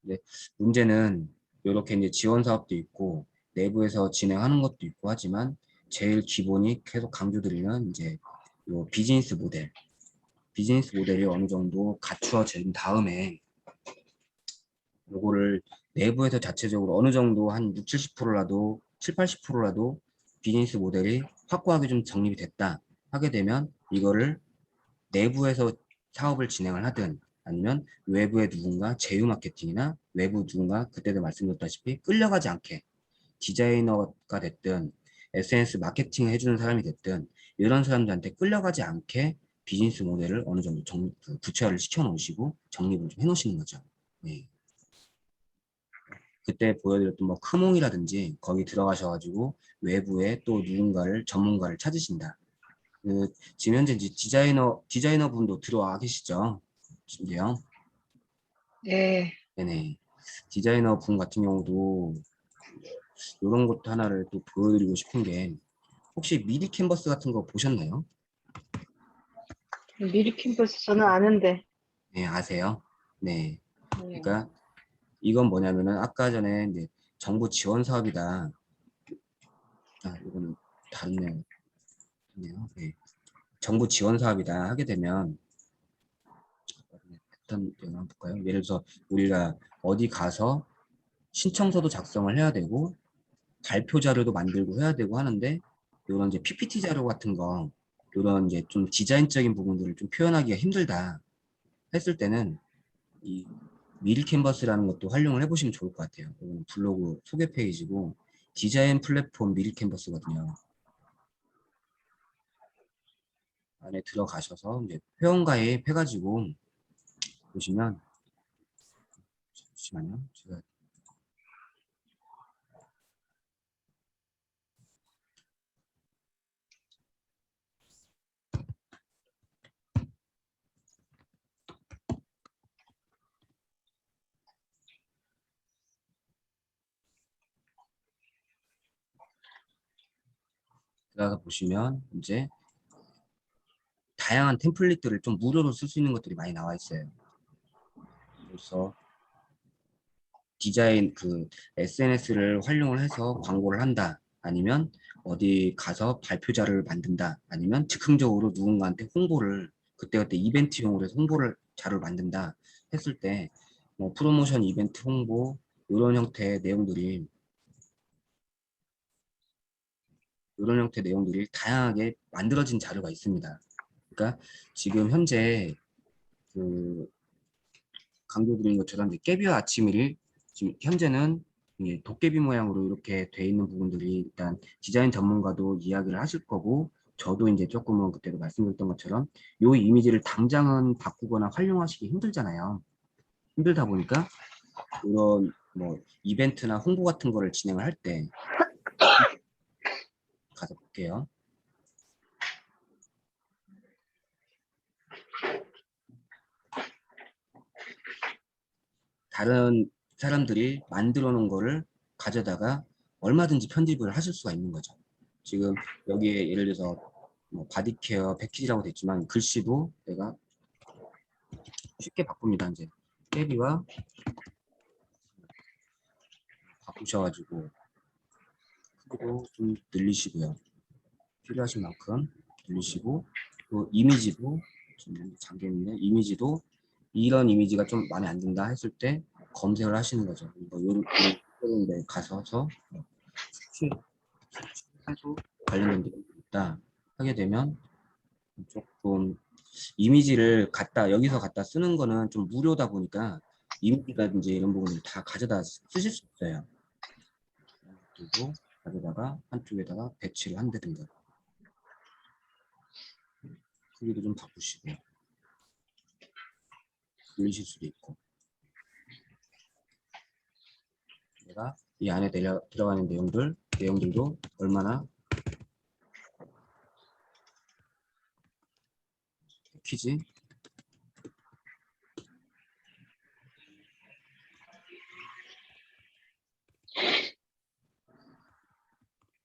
네, 문제는 이렇게 이제 지원 사업도 있고 내부에서 진행하는 것도 있고 하지만 제일 기본이 계속 강조드리는 이제 요 비즈니스 모델이 어느 정도 갖추어진 다음에 요거를 내부에서 자체적으로 어느 정도 한 6, 70%라도 7, 80%라도 비즈니스 모델이 확고하게 좀 정립이 됐다 하게 되면 이거를 내부에서 사업을 진행을 하든 아니면 외부의 누군가 제휴 마케팅이나 외부 누군가 그때도 말씀드렸다시피 끌려가지 않게 디자이너가 됐든 SNS 마케팅을 해주는 사람이 됐든 이런 사람들한테 끌려가지 않게 비즈니스 모델을 어느 정도 구체화를 시켜 놓으시고 정립을 좀 해 놓으시는 거죠. 네. 그때 보여드렸던 뭐 크몽이라든지 거기 들어가셔가지고 외부에 또 누군가를 전문가를 찾으신다. 그 지금 현재 이제 디자이너 분도 들어와 계시죠? 심지어 네. 네네. 디자이너 분 같은 경우도 이런 것도 하나를 또 보여드리고 싶은 게 혹시 미리 캔버스 같은 거 보셨나요? 미리 캠퍼스 저는 아는데. 네, 아세요? 네. 네. 그러니까 이건 뭐냐면은 아까 전에 이제 정부 지원 사업이다. 아, 이거는 다른 내용이네요. 네. 정부 지원 사업이다 하게 되면 어떤 내용 한번 볼까요? 예를 들어서 우리가 어디 가서 신청서도 작성을 해야 되고 발표 자료도 만들고 해야 되고 하는데 이런 이제 PPT 자료 같은 거 이런 이제 좀 디자인적인 부분들을 좀 표현하기가 힘들다 했을 때는 이 미리 캔버스라는 것도 활용을 해보시면 좋을 것 같아요. 이건 블로그 소개 페이지고 디자인 플랫폼 미리 캔버스거든요. 안에 들어가셔서 이제 회원가입 해가지고 보시면 잠시만요. 제가 들어가서 보시면 이제 다양한 템플릿들을 좀 무료로 쓸 수 있는 것들이 많이 나와 있어요. 그래서 디자인 그 SNS를 활용을 해서 광고를 한다. 아니면 어디 가서 발표자를 만든다. 아니면 즉흥적으로 누군가한테 홍보를 그때그때 이벤트용으로 해서 홍보를 자료를 만든다. 했을 때 뭐 프로모션 이벤트 홍보 이런 형태 내용들이 다양하게 만들어진 자료가 있습니다. 그러니까 지금 현재 그 강조드린 것처럼 이제 깨비와 아침일이 지금 현재는 이게 도깨비 모양으로 이렇게 돼 있는 부분들이 일단 디자인 전문가도 이야기를 하실 거고 저도 이제 조금은 그때도 말씀드렸던 것처럼 요 이미지를 당장은 바꾸거나 활용하시기 힘들잖아요. 힘들다 보니까 이런 뭐 이벤트나 홍보 같은 거를 진행을 할 때 가서 볼게요. 다른 사람들이 만들어 놓은 거를 가져다가 얼마든지 편집을 하실 수가 있는 거죠. 지금 여기에 예를 들어서 뭐 바디케어 패키지라고 돼 있지만 글씨도 내가 쉽게 바꿉니다. 이제 깨비와 바꾸셔가지고 크기도 좀 늘리시고요. 필요하신 만큼 늘리시고 또 이미지도 지금 잠겨있는데 이미지도 이런 이미지가 좀 마음에 안 든다 했을 때 검색을 하시는 거죠. 뭐 요런 데 가셔서 수치 해소 관련된 게 있다 하게 되면 조금 이미지를 여기서 갖다 쓰는 거는 좀 무료다 보니까 이미지라든지 이런 부분을 다 가져다 쓰실 수 있어요. 그리고 가져다가 한쪽에다가 배치를 한다든가 크기도 좀 바꾸시고 돌리실 수도 있고 내가 이 안에 들어가는 내용들도 얼마나 패키지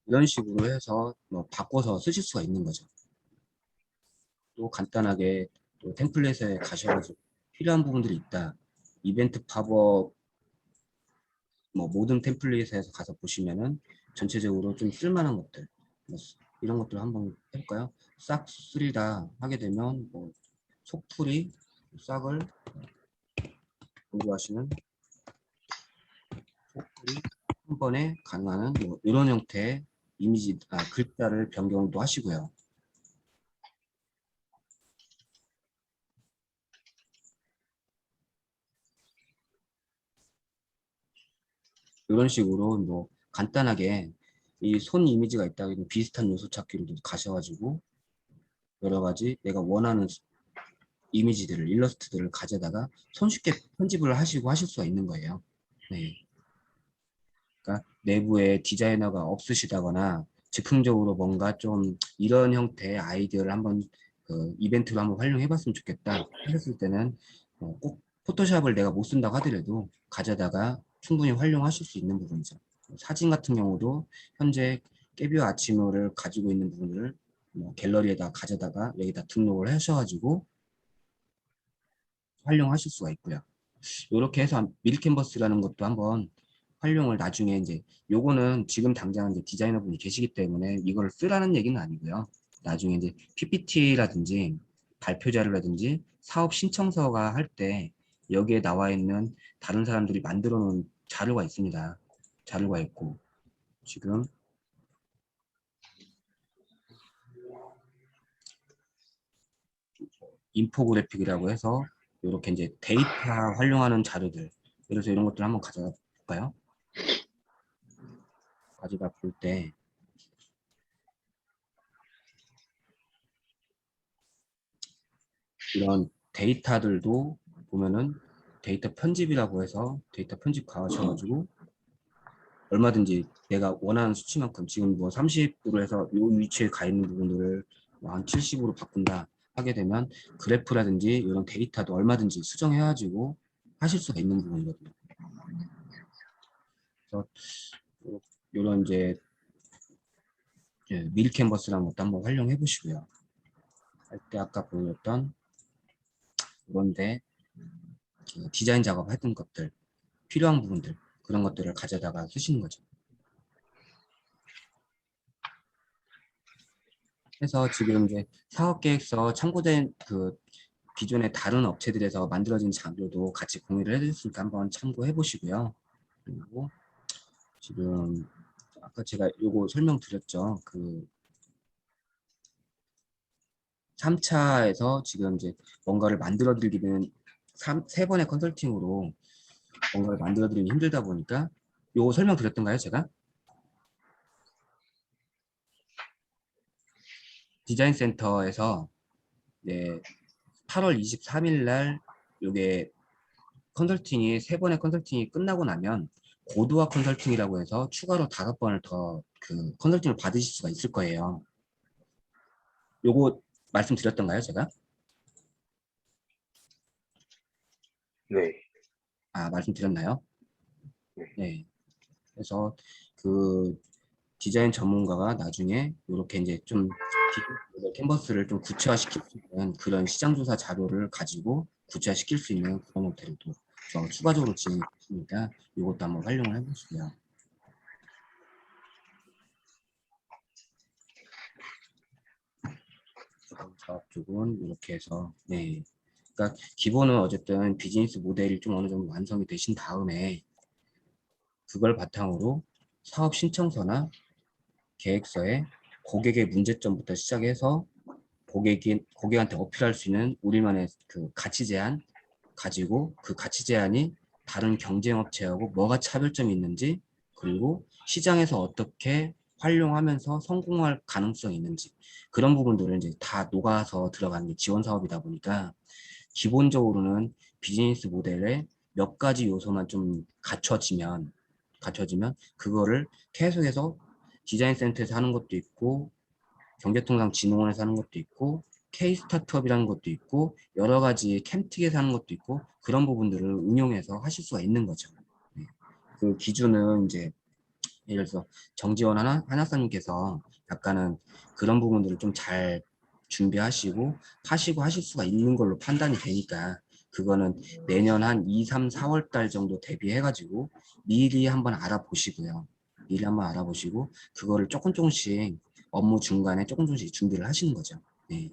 이런 식으로 해서 뭐 바꿔서 쓰실 수가 있는 거죠. 또 간단하게 또 템플릿에 가셔가지고 필요한 부분들이 있다. 이벤트 팝업 뭐 모든 템플릿에서 가서 보시면은 전체적으로 좀 쓸만한 것들 뭐 이런 것들 한번 해볼까요? 싹 쓰리다 하게 되면 뭐 속풀이 싹을 공부하시는 속풀이 한 번에 가능한 뭐 이런 형태의 글자를 변경도 하시고요. 이런 식으로 뭐 간단하게 이 손 이미지가 있다 비슷한 요소 찾기로 가셔가지고 여러 가지 내가 원하는 이미지들을 일러스트들을 가져다가 손쉽게 편집을 하시고 하실 수가 있는 거예요. 네. 그러니까 내부에 디자이너가 없으시다거나 즉흥적으로 뭔가 좀 이런 형태의 아이디어를 한번 이벤트로 한번 활용해 봤으면 좋겠다 하셨을 때는 꼭 포토샵을 내가 못 쓴다고 하더라도 가져다가 충분히 활용하실 수 있는 부분이죠. 사진 같은 경우도 현재 깨비와 아치모를 가지고 있는 부분을 갤러리에다 가져다가 여기다 등록을 하셔가지고 활용하실 수가 있고요. 이렇게 해서 밀캔버스라는 것도 한번 활용을 나중에 이제 요거는 지금 당장 이제 디자이너분이 계시기 때문에 이걸 쓰라는 얘기는 아니고요. 나중에 이제 PPT라든지 발표 자료라든지 사업 신청서가 할 때 여기에 나와 있는 다른 사람들이 만들어 놓은 자료가 있습니다. 자료가 있고 지금 인포그래픽이라고 해서 이렇게 이제 데이터 활용하는 자료들 그래서 이런 것들 한번 가져가 볼까요? 가져다 볼 때 이런 데이터들도 보면은 데이터 편집이라고 해서 데이터 편집 가셔가지고 얼마든지 내가 원하는 수치만큼 지금 뭐 30으로 해서 이 위치에 가 있는 부분들을 뭐한 70으로 바꾼다 하게 되면 그래프라든지 이런 데이터도 얼마든지 수정해가지고 하실 수가 있는 부분이거든요. 그래서 이런 이제 밀 캔버스라는 것도 한번 활용해 보시고요. 할 때 아까 보였던 그런데 디자인 작업했던 것들 필요한 부분들 그런 것들을 가져다가 쓰시는 거죠. 그래서 지금 이제 사업계획서 참고된 기존의 다른 업체들에서 만들어진 자료도 같이 공유를 해주셨으니까 한번 참고해 보시고요. 그리고 지금 아까 제가 요거 설명드렸죠. 그 3차에서 지금 이제 뭔가를 만들어 드리기는 세 번의 컨설팅으로 뭔가를 만들어 드리기 힘들다 보니까 요거 설명드렸던가요, 제가? 디자인 센터에서 네, 8월 23일 날 요게 컨설팅이 세 번의 컨설팅이 끝나고 나면 고도화 컨설팅이라고 해서 추가로 5번을 더 그 컨설팅을 받으실 수가 있을 거예요. 요거 말씀드렸던가요, 제가? 네. 아, 말씀드렸나요? 네. 네. 그래서 그 디자인 전문가가 나중에 이렇게 이제 좀 캔버스를 좀 구체화시킬 수 있는 그런 시장 조사 자료를 가지고 구체화시킬 수 있는 그런 형태를 또 추가적으로 진행해 있으니까 이것도 한번 활용을 해보시고요. 사업 쪽은 이렇게 해서 네. 그러니까 기본은 어쨌든 비즈니스 모델이 좀 어느 정도 완성이 되신 다음에 그걸 바탕으로 사업 신청서나 계획서에 고객의 문제점부터 시작해서 고객한테 어필할 수 있는 우리만의 그 가치 제한 가지고 그 가치 제한이 다른 경쟁 업체하고 뭐가 차별점이 있는지 그리고 시장에서 어떻게 활용하면서 성공할 가능성이 있는지 그런 부분들을 이제 다 녹아서 들어가는 게 지원 사업이다 보니까 기본적으로는 비즈니스 모델에 몇 가지 요소만 좀 갖춰지면 그거를 계속해서 디자인 센터에서 하는 것도 있고 경제통상진흥원에서 하는 것도 있고 K 스타트업이라는 것도 있고 여러 가지 캠틱에서 하는 것도 있고 그런 부분들을 응용해서 하실 수가 있는 거죠. 네. 그 기준은 이제 예를 들어서 정지원 한학사님께서 약간은 그런 부분들을 좀 잘 준비하시고 하실 수가 있는 걸로 판단이 되니까 그거는 내년 한 2, 3, 4월 달 정도 대비해가지고 미리 한번 알아보시고요. 미리 한번 알아보시고 그거를 조금씩 업무 중간에 조금씩 준비를 하시는 거죠. 네.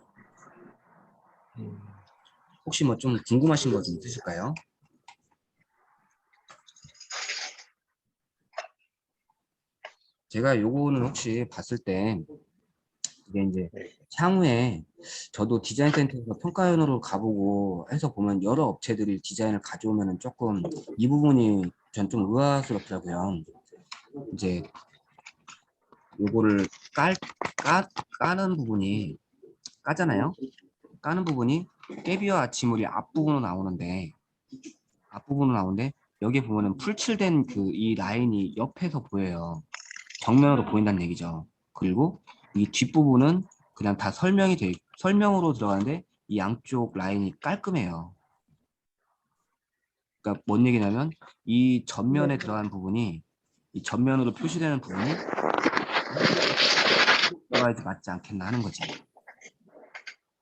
혹시 뭐 좀 궁금하신 거 좀 있으실까요? 제가 요거는 혹시 봤을 때 이게 이제 네. 향후에 저도 디자인 센터에서 평가위원으로 가보고 해서 보면 여러 업체들이 디자인을 가져오면은 조금 이 부분이 전 좀 의아스럽더라고요. 이제 요거를 까는 부분이 까잖아요. 까는 부분이 깨비와 아치물이 앞부분으로 나오는데 여기 보면은 풀칠된 그 이 라인이 옆에서 보여요. 정면으로 보인다는 얘기죠. 그리고 이 뒷부분은 그냥 다 설명으로 들어가는데 이 양쪽 라인이 깔끔해요. 그러니까 뭔 얘기냐면 이 전면에 들어간 부분이 이 전면으로 표시되는 부분이 들어가야지 맞지 않겠나 하는 거죠.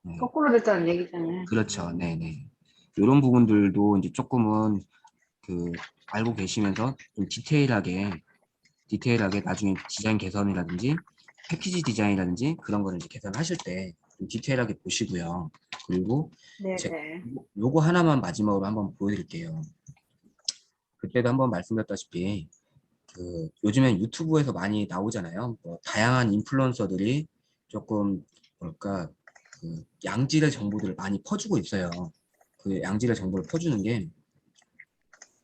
네. 거꾸로 됐다는 얘기잖아요. 그렇죠. 네네. 이런 부분들도 이제 조금은 그 알고 계시면서 좀 디테일하게 나중에 디자인 개선이라든지 패키지 디자인이라든지 그런 거를 이제 개선하실 때 좀 디테일하게 보시고요. 그리고 네네. 요거 하나만 마지막으로 한번 보여드릴게요. 그때도 한번 말씀드렸다시피 그 요즘엔 유튜브에서 많이 나오잖아요. 뭐 다양한 인플루언서들이 조금 뭘까 그 양질의 정보들을 많이 퍼주고 있어요. 그 양질의 정보를 퍼주는 게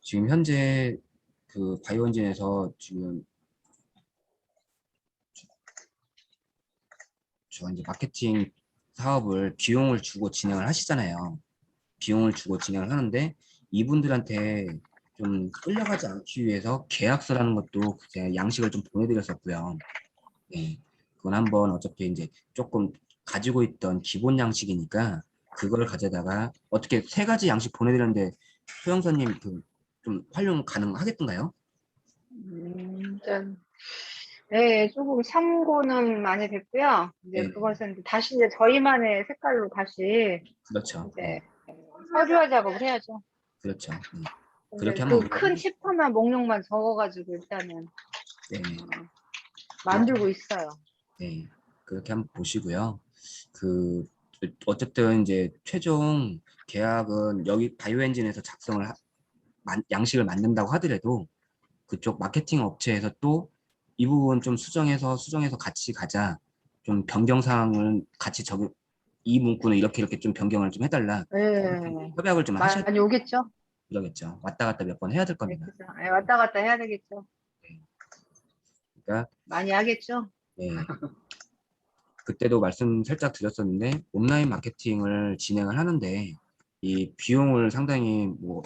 지금 현재 그 바이오엔진에서 지금 저 이제 마케팅 사업을 비용을 주고 진행을 하시잖아요. 비용을 주고 진행을 하는데 이분들한테 좀 끌려가지 않기 위해서 계약서라는 것도 제가 양식을 좀 보내드렸었고요. 네, 그건 한번 어차피 이제 조금 가지고 있던 기본 양식이니까 그걸 가져다가 어떻게 세 가지 양식 보내드렸는데 소영사님 그 좀 활용 가능하겠던가요? 일단, 네, 조금 참고는 많이 됐고요. 이제 네, 그것은 다시 이제 저희만의 색깔로 다시 그렇죠. 네, 이제 서류화 작업을 해야죠. 그렇죠. 그렇게 근데 한번 그 큰 챕터만 목록만 적어가지고 일단은 네, 그렇게 만들고 있어요. 네, 그렇게 한번 보시고요. 그 어쨌든 이제 최종 계약은 여기 바이오 엔진에서 양식을 만든다고 하더라도 그쪽 마케팅 업체에서 또 이 부분 좀 수정해서 같이 가자. 좀 변경 사항을 같이 이 문구는 이렇게 좀 변경을 좀 해달라. 예, 협약을 좀 하셔야 많이 오겠죠? 그러겠죠. 왔다 갔다 몇 번 해야 될 네, 겁니다. 그죠. 예, 왔다 갔다 해야 되겠죠. 그러니까 많이 하겠죠? 네, 그때도 말씀 살짝 드렸었는데 온라인 마케팅을 진행을 하는데 이 비용을 상당히 뭐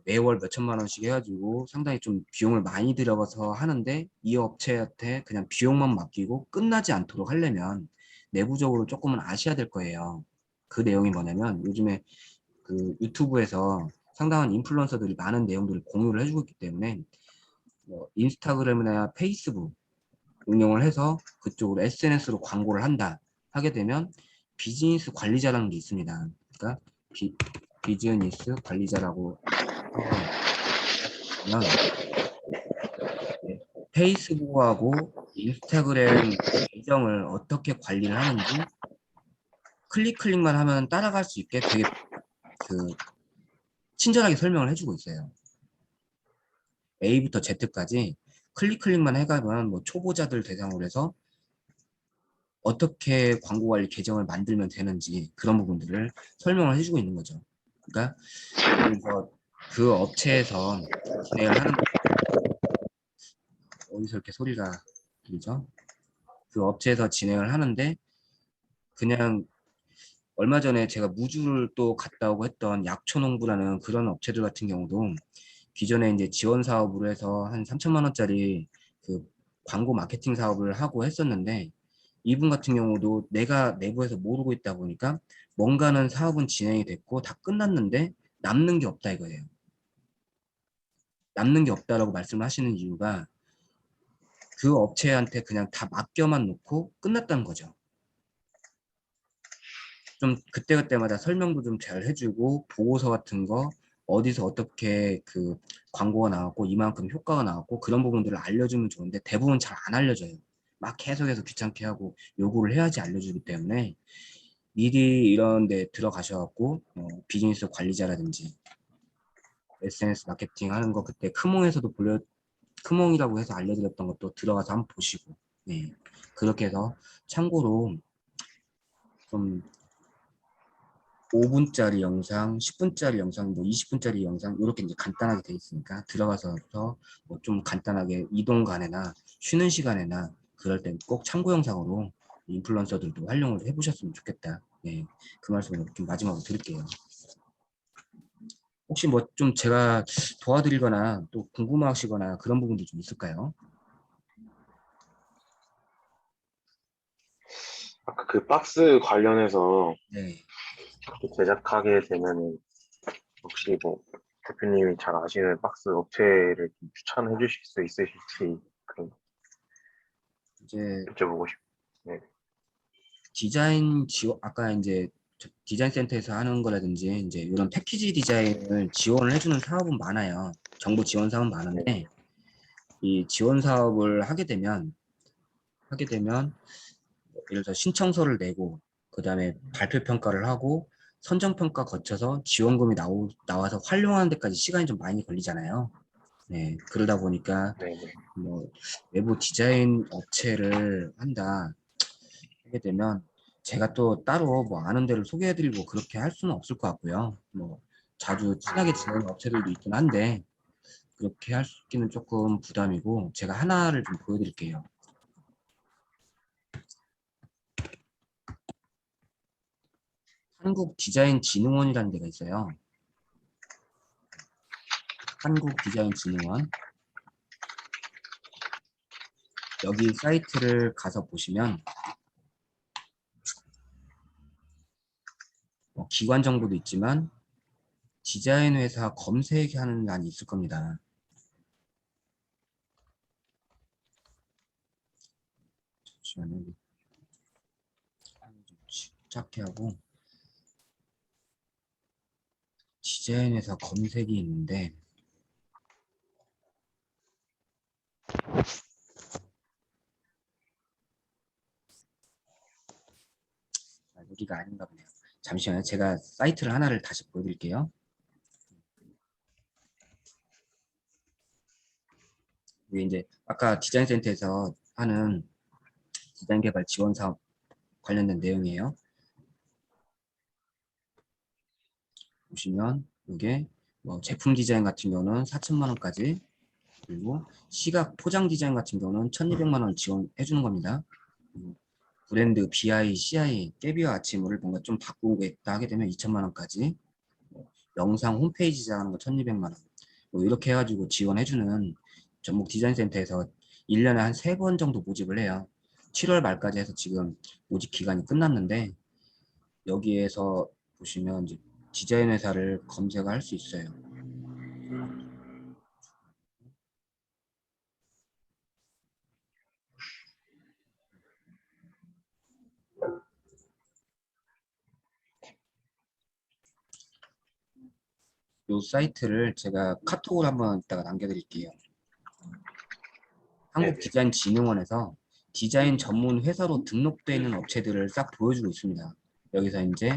매월 몇 천만 원씩 해가지고 상당히 좀 비용을 많이 들여서 하는데 이 업체한테 그냥 비용만 맡기고 끝나지 않도록 하려면 내부적으로 조금은 아셔야 될 거예요. 그 내용이 뭐냐면 요즘에 그 유튜브에서 상당한 인플루언서들이 많은 내용들을 공유를 해주고 있기 때문에 뭐 인스타그램이나 페이스북 응용을 해서 그쪽으로 SNS로 광고를 한다 하게 되면 비즈니스 관리자라는 게 있습니다. 그러니까 비즈니스 관리자라고 하면 페이스북하고 인스타그램 계정을 어떻게 관리를 하는지 클릭만 하면 따라갈 수 있게 되게 그 친절하게 설명을 해주고 있어요. A부터 Z까지 클릭만 해가면 뭐 초보자들 대상으로 해서 어떻게 광고 관리 계정을 만들면 되는지 그런 부분들을 설명을 해주고 있는 거죠. 그러니까 그래서 그 업체에서 진행을 하는 어디서 이렇게 소리가 들리죠? 그 업체에서 진행을 하는데 그냥 얼마 전에 제가 무주를 또 갔다 오고 했던 약초농부라는 그런 업체들 같은 경우도 기존에 이제 지원 사업으로 해서 한 3천만 원짜리 그 광고 마케팅 사업을 하고 했었는데 이분 같은 경우도 내가 내부에서 모르고 있다 보니까 뭔가는 사업은 진행이 됐고 다 끝났는데 남는 게 없다 이거예요. 남는 게 없다라고 말씀하시는 이유가 그 업체한테 그냥 다 맡겨만 놓고 끝났다는 거죠. 좀 그때그때마다 설명도 좀 잘 해주고 보고서 같은 거 어디서 어떻게 그 광고가 나왔고 이만큼 효과가 나왔고 그런 부분들을 알려주면 좋은데 대부분 잘 안 알려줘요. 막 계속해서 귀찮게 하고 요구를 해야지 알려주기 때문에 미리 이런 데 들어가셔갖고 비즈니스 관리자라든지 SNS 마케팅 하는 거 그때 크몽이라고 해서 알려드렸던 것도 들어가서 한번 보시고 네. 그렇게 해서 참고로 좀 5분짜리 영상, 10분짜리 영상, 뭐 20분짜리 영상 이렇게 이제 간단하게 돼 있으니까 들어가서 뭐좀 간단하게 이동 간에나 쉬는 시간에나 그럴 땐 꼭 참고 영상으로 인플루언서들도 활용을 해보셨으면 좋겠다. 네, 그 말씀을 이렇게 마지막으로 드릴게요. 혹시 뭐 좀 제가 도와드리거나 또 궁금하시거나 그런 부분도 좀 있을까요? 아까 그 박스 관련해서 네. 제작하게 되면은 혹시 뭐 대표님이 잘 아시는 박스 업체를 좀 추천해 주실 수 있으실지 그런 이제 여쭤보고 싶네요. 디자인 지원 아까 이제 디자인 센터에서 하는 거라든지 이제 이런 패키지 디자인을 지원을 해주는 사업은 많아요. 정부 지원 사업은 네. 많은데 이 지원 사업을 하게 되면 예를 들어 신청서를 내고 그다음에 발표 평가를 하고 선정 평가 거쳐서 지원금이 나와서 활용하는 데까지 시간이 좀 많이 걸리잖아요. 네, 그러다 보니까 네네. 뭐 외부 디자인 업체를 한다 하게 되면 제가 또 따로 뭐 아는 데를 소개해드리고 그렇게 할 수는 없을 것 같고요. 뭐 자주 친하게 지내는 업체들도 있긴 한데 그렇게 할 수 있기는 조금 부담이고 제가 하나를 좀 보여드릴게요. 한국디자인진흥원이라는 데가 있어요. 한국디자인진흥원. 여기 사이트를 가서 보시면 기관 정보도 있지만 디자인 회사 검색하는欄이 있을 겁니다. 잠시만요. 찾게 하고 디자인 회사 검색이 있는데 여기가 아닌가 보네요. 잠시만요. 제가 사이트를 하나를 다시 보여드릴게요. 이게 이제 아까 디자인 센터에서 하는 디자인 개발 지원 사업 관련된 내용이에요. 보시면 이게 뭐 제품 디자인 같은 경우는 4천만 원까지, 그리고 시각 포장 디자인 같은 경우는 1,200만 원 지원해 주는 겁니다. 그리고 브랜드 BI, CI, 깨비와 아치모를 뭔가 좀 바꾸겠다 하게 되면 2천만 원까지, 영상 홈페이지 제작하는 거 1,200만 원, 뭐 이렇게 해가지고 지원해 주는 전북 디자인 센터에서 1년에 한 3번 정도 모집을 해요. 7월 말까지 해서 지금 모집 기간이 끝났는데, 여기에서 보시면 이제 디자인 회사를 검색할 수 있어요. 이 사이트를 제가 카톡으로 한번 이따가 남겨드릴게요. 네네. 한국디자인진흥원에서 디자인 전문 회사로 등록되어 있는 업체들을 싹 보여주고 있습니다. 여기서 이제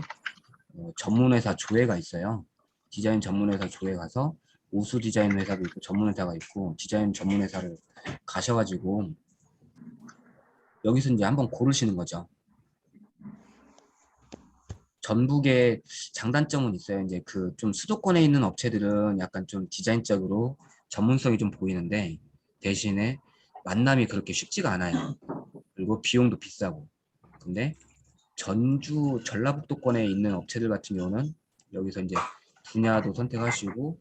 전문 회사 조회가 있어요. 디자인 전문 회사 조회 가서 우수 디자인 회사도 있고 전문 회사가 있고, 디자인 전문 회사를 가셔가지고 여기서 이제 한번 고르시는 거죠. 전북의 장단점은 있어요. 이제 그 좀 수도권에 있는 업체들은 약간 좀 디자인적으로 전문성이 좀 보이는데, 대신에 만남이 그렇게 쉽지가 않아요. 그리고 비용도 비싸고. 근데 전주 전라북도권에 있는 업체들 같은 경우는 여기서 이제 분야도 선택하시고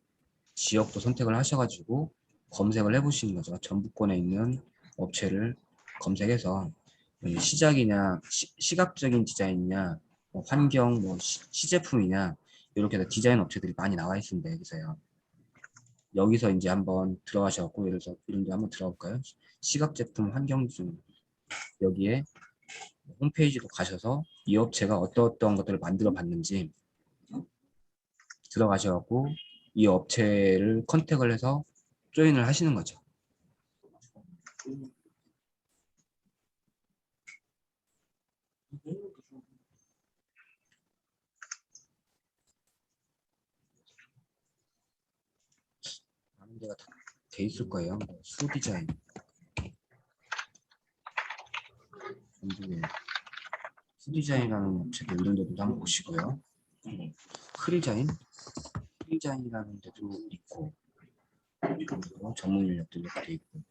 지역도 선택을 하셔가지고 검색을 해보시는 거죠. 전북권에 있는 업체를 검색해서 시작이냐, 시각적인 디자인이냐, 뭐 환경, 뭐 시제품이냐, 이렇게 해서 디자인 업체들이 많이 나와 있습니다. 여기서요. 여기서 이제 한번 들어가셔갖고, 예를 들어서 이런 데 한번 들어볼까요? 시각 제품 환경 중, 여기에 홈페이지로 가셔서 이 업체가 어떤 것들을 만들어 봤는지 들어가셔갖고 이 업체를 컨택을 해서 조인을 하시는 거죠. 많은 데가 다 돼 있을 거예요. 수 디자인, 수 디자인이라는 업체도 이런 데도 한번 보시고요. 크리자인, 크리자인이라는 데도 있고, 그리고 전문 인력들도 돼 있고,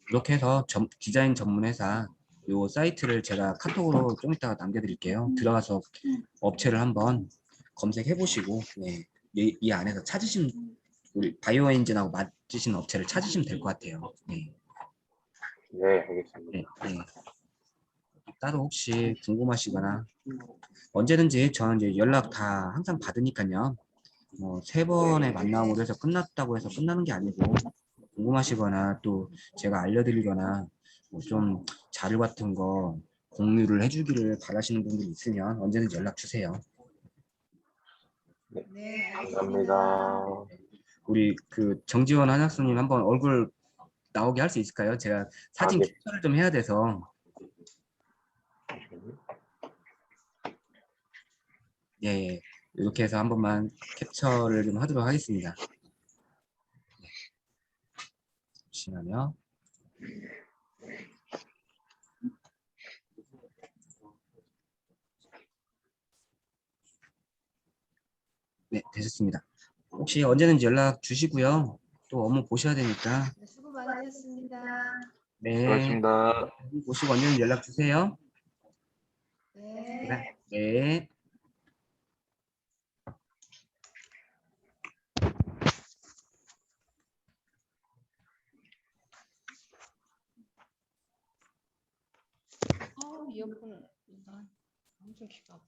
이렇게 해서 디자인 전문 회사 요 사이트를 제가 카톡으로 좀 이따가 남겨드릴게요. 들어가서 업체를 한번 검색해 보시고, 네, 이 안에서 찾으시면, 우리 바이오 엔진하고 맞으시는 업체를 찾으시면 될 것 같아요. 네. 네, 알겠습니다. 네, 네. 따로 혹시 궁금하시거나 언제든지 저는 이제 연락 다 항상 받으니까요. 뭐 3번의 만남으로 해서 끝났다고 해서 끝나는 게 아니고, 궁금하시거나 또 제가 알려드리거나 뭐 좀 자료 같은 거 공유를 해주기를 바라시는 분들이 있으면 언제든지 연락 주세요. 네, 감사합니다. 알겠습니다. 우리 그 정지원 한학수님 한번 얼굴 나오게 할 수 있을까요? 제가 사진 네. 캡처를 좀 해야 돼서. 예, 예. 이렇게 해서 한 번만 캡처를 좀 하도록 하겠습니다. 네. 잠시만요. 네, 되셨습니다. 혹시 언제든지 연락 주시고요. 또 업무 보셔야 되니까. 네, 수고 많으셨습니다. 네, 수고하셨습니다. 보시고 언제든지 연락 주세요. 네. 네. 이어폰 나 엄청 귀가 아파.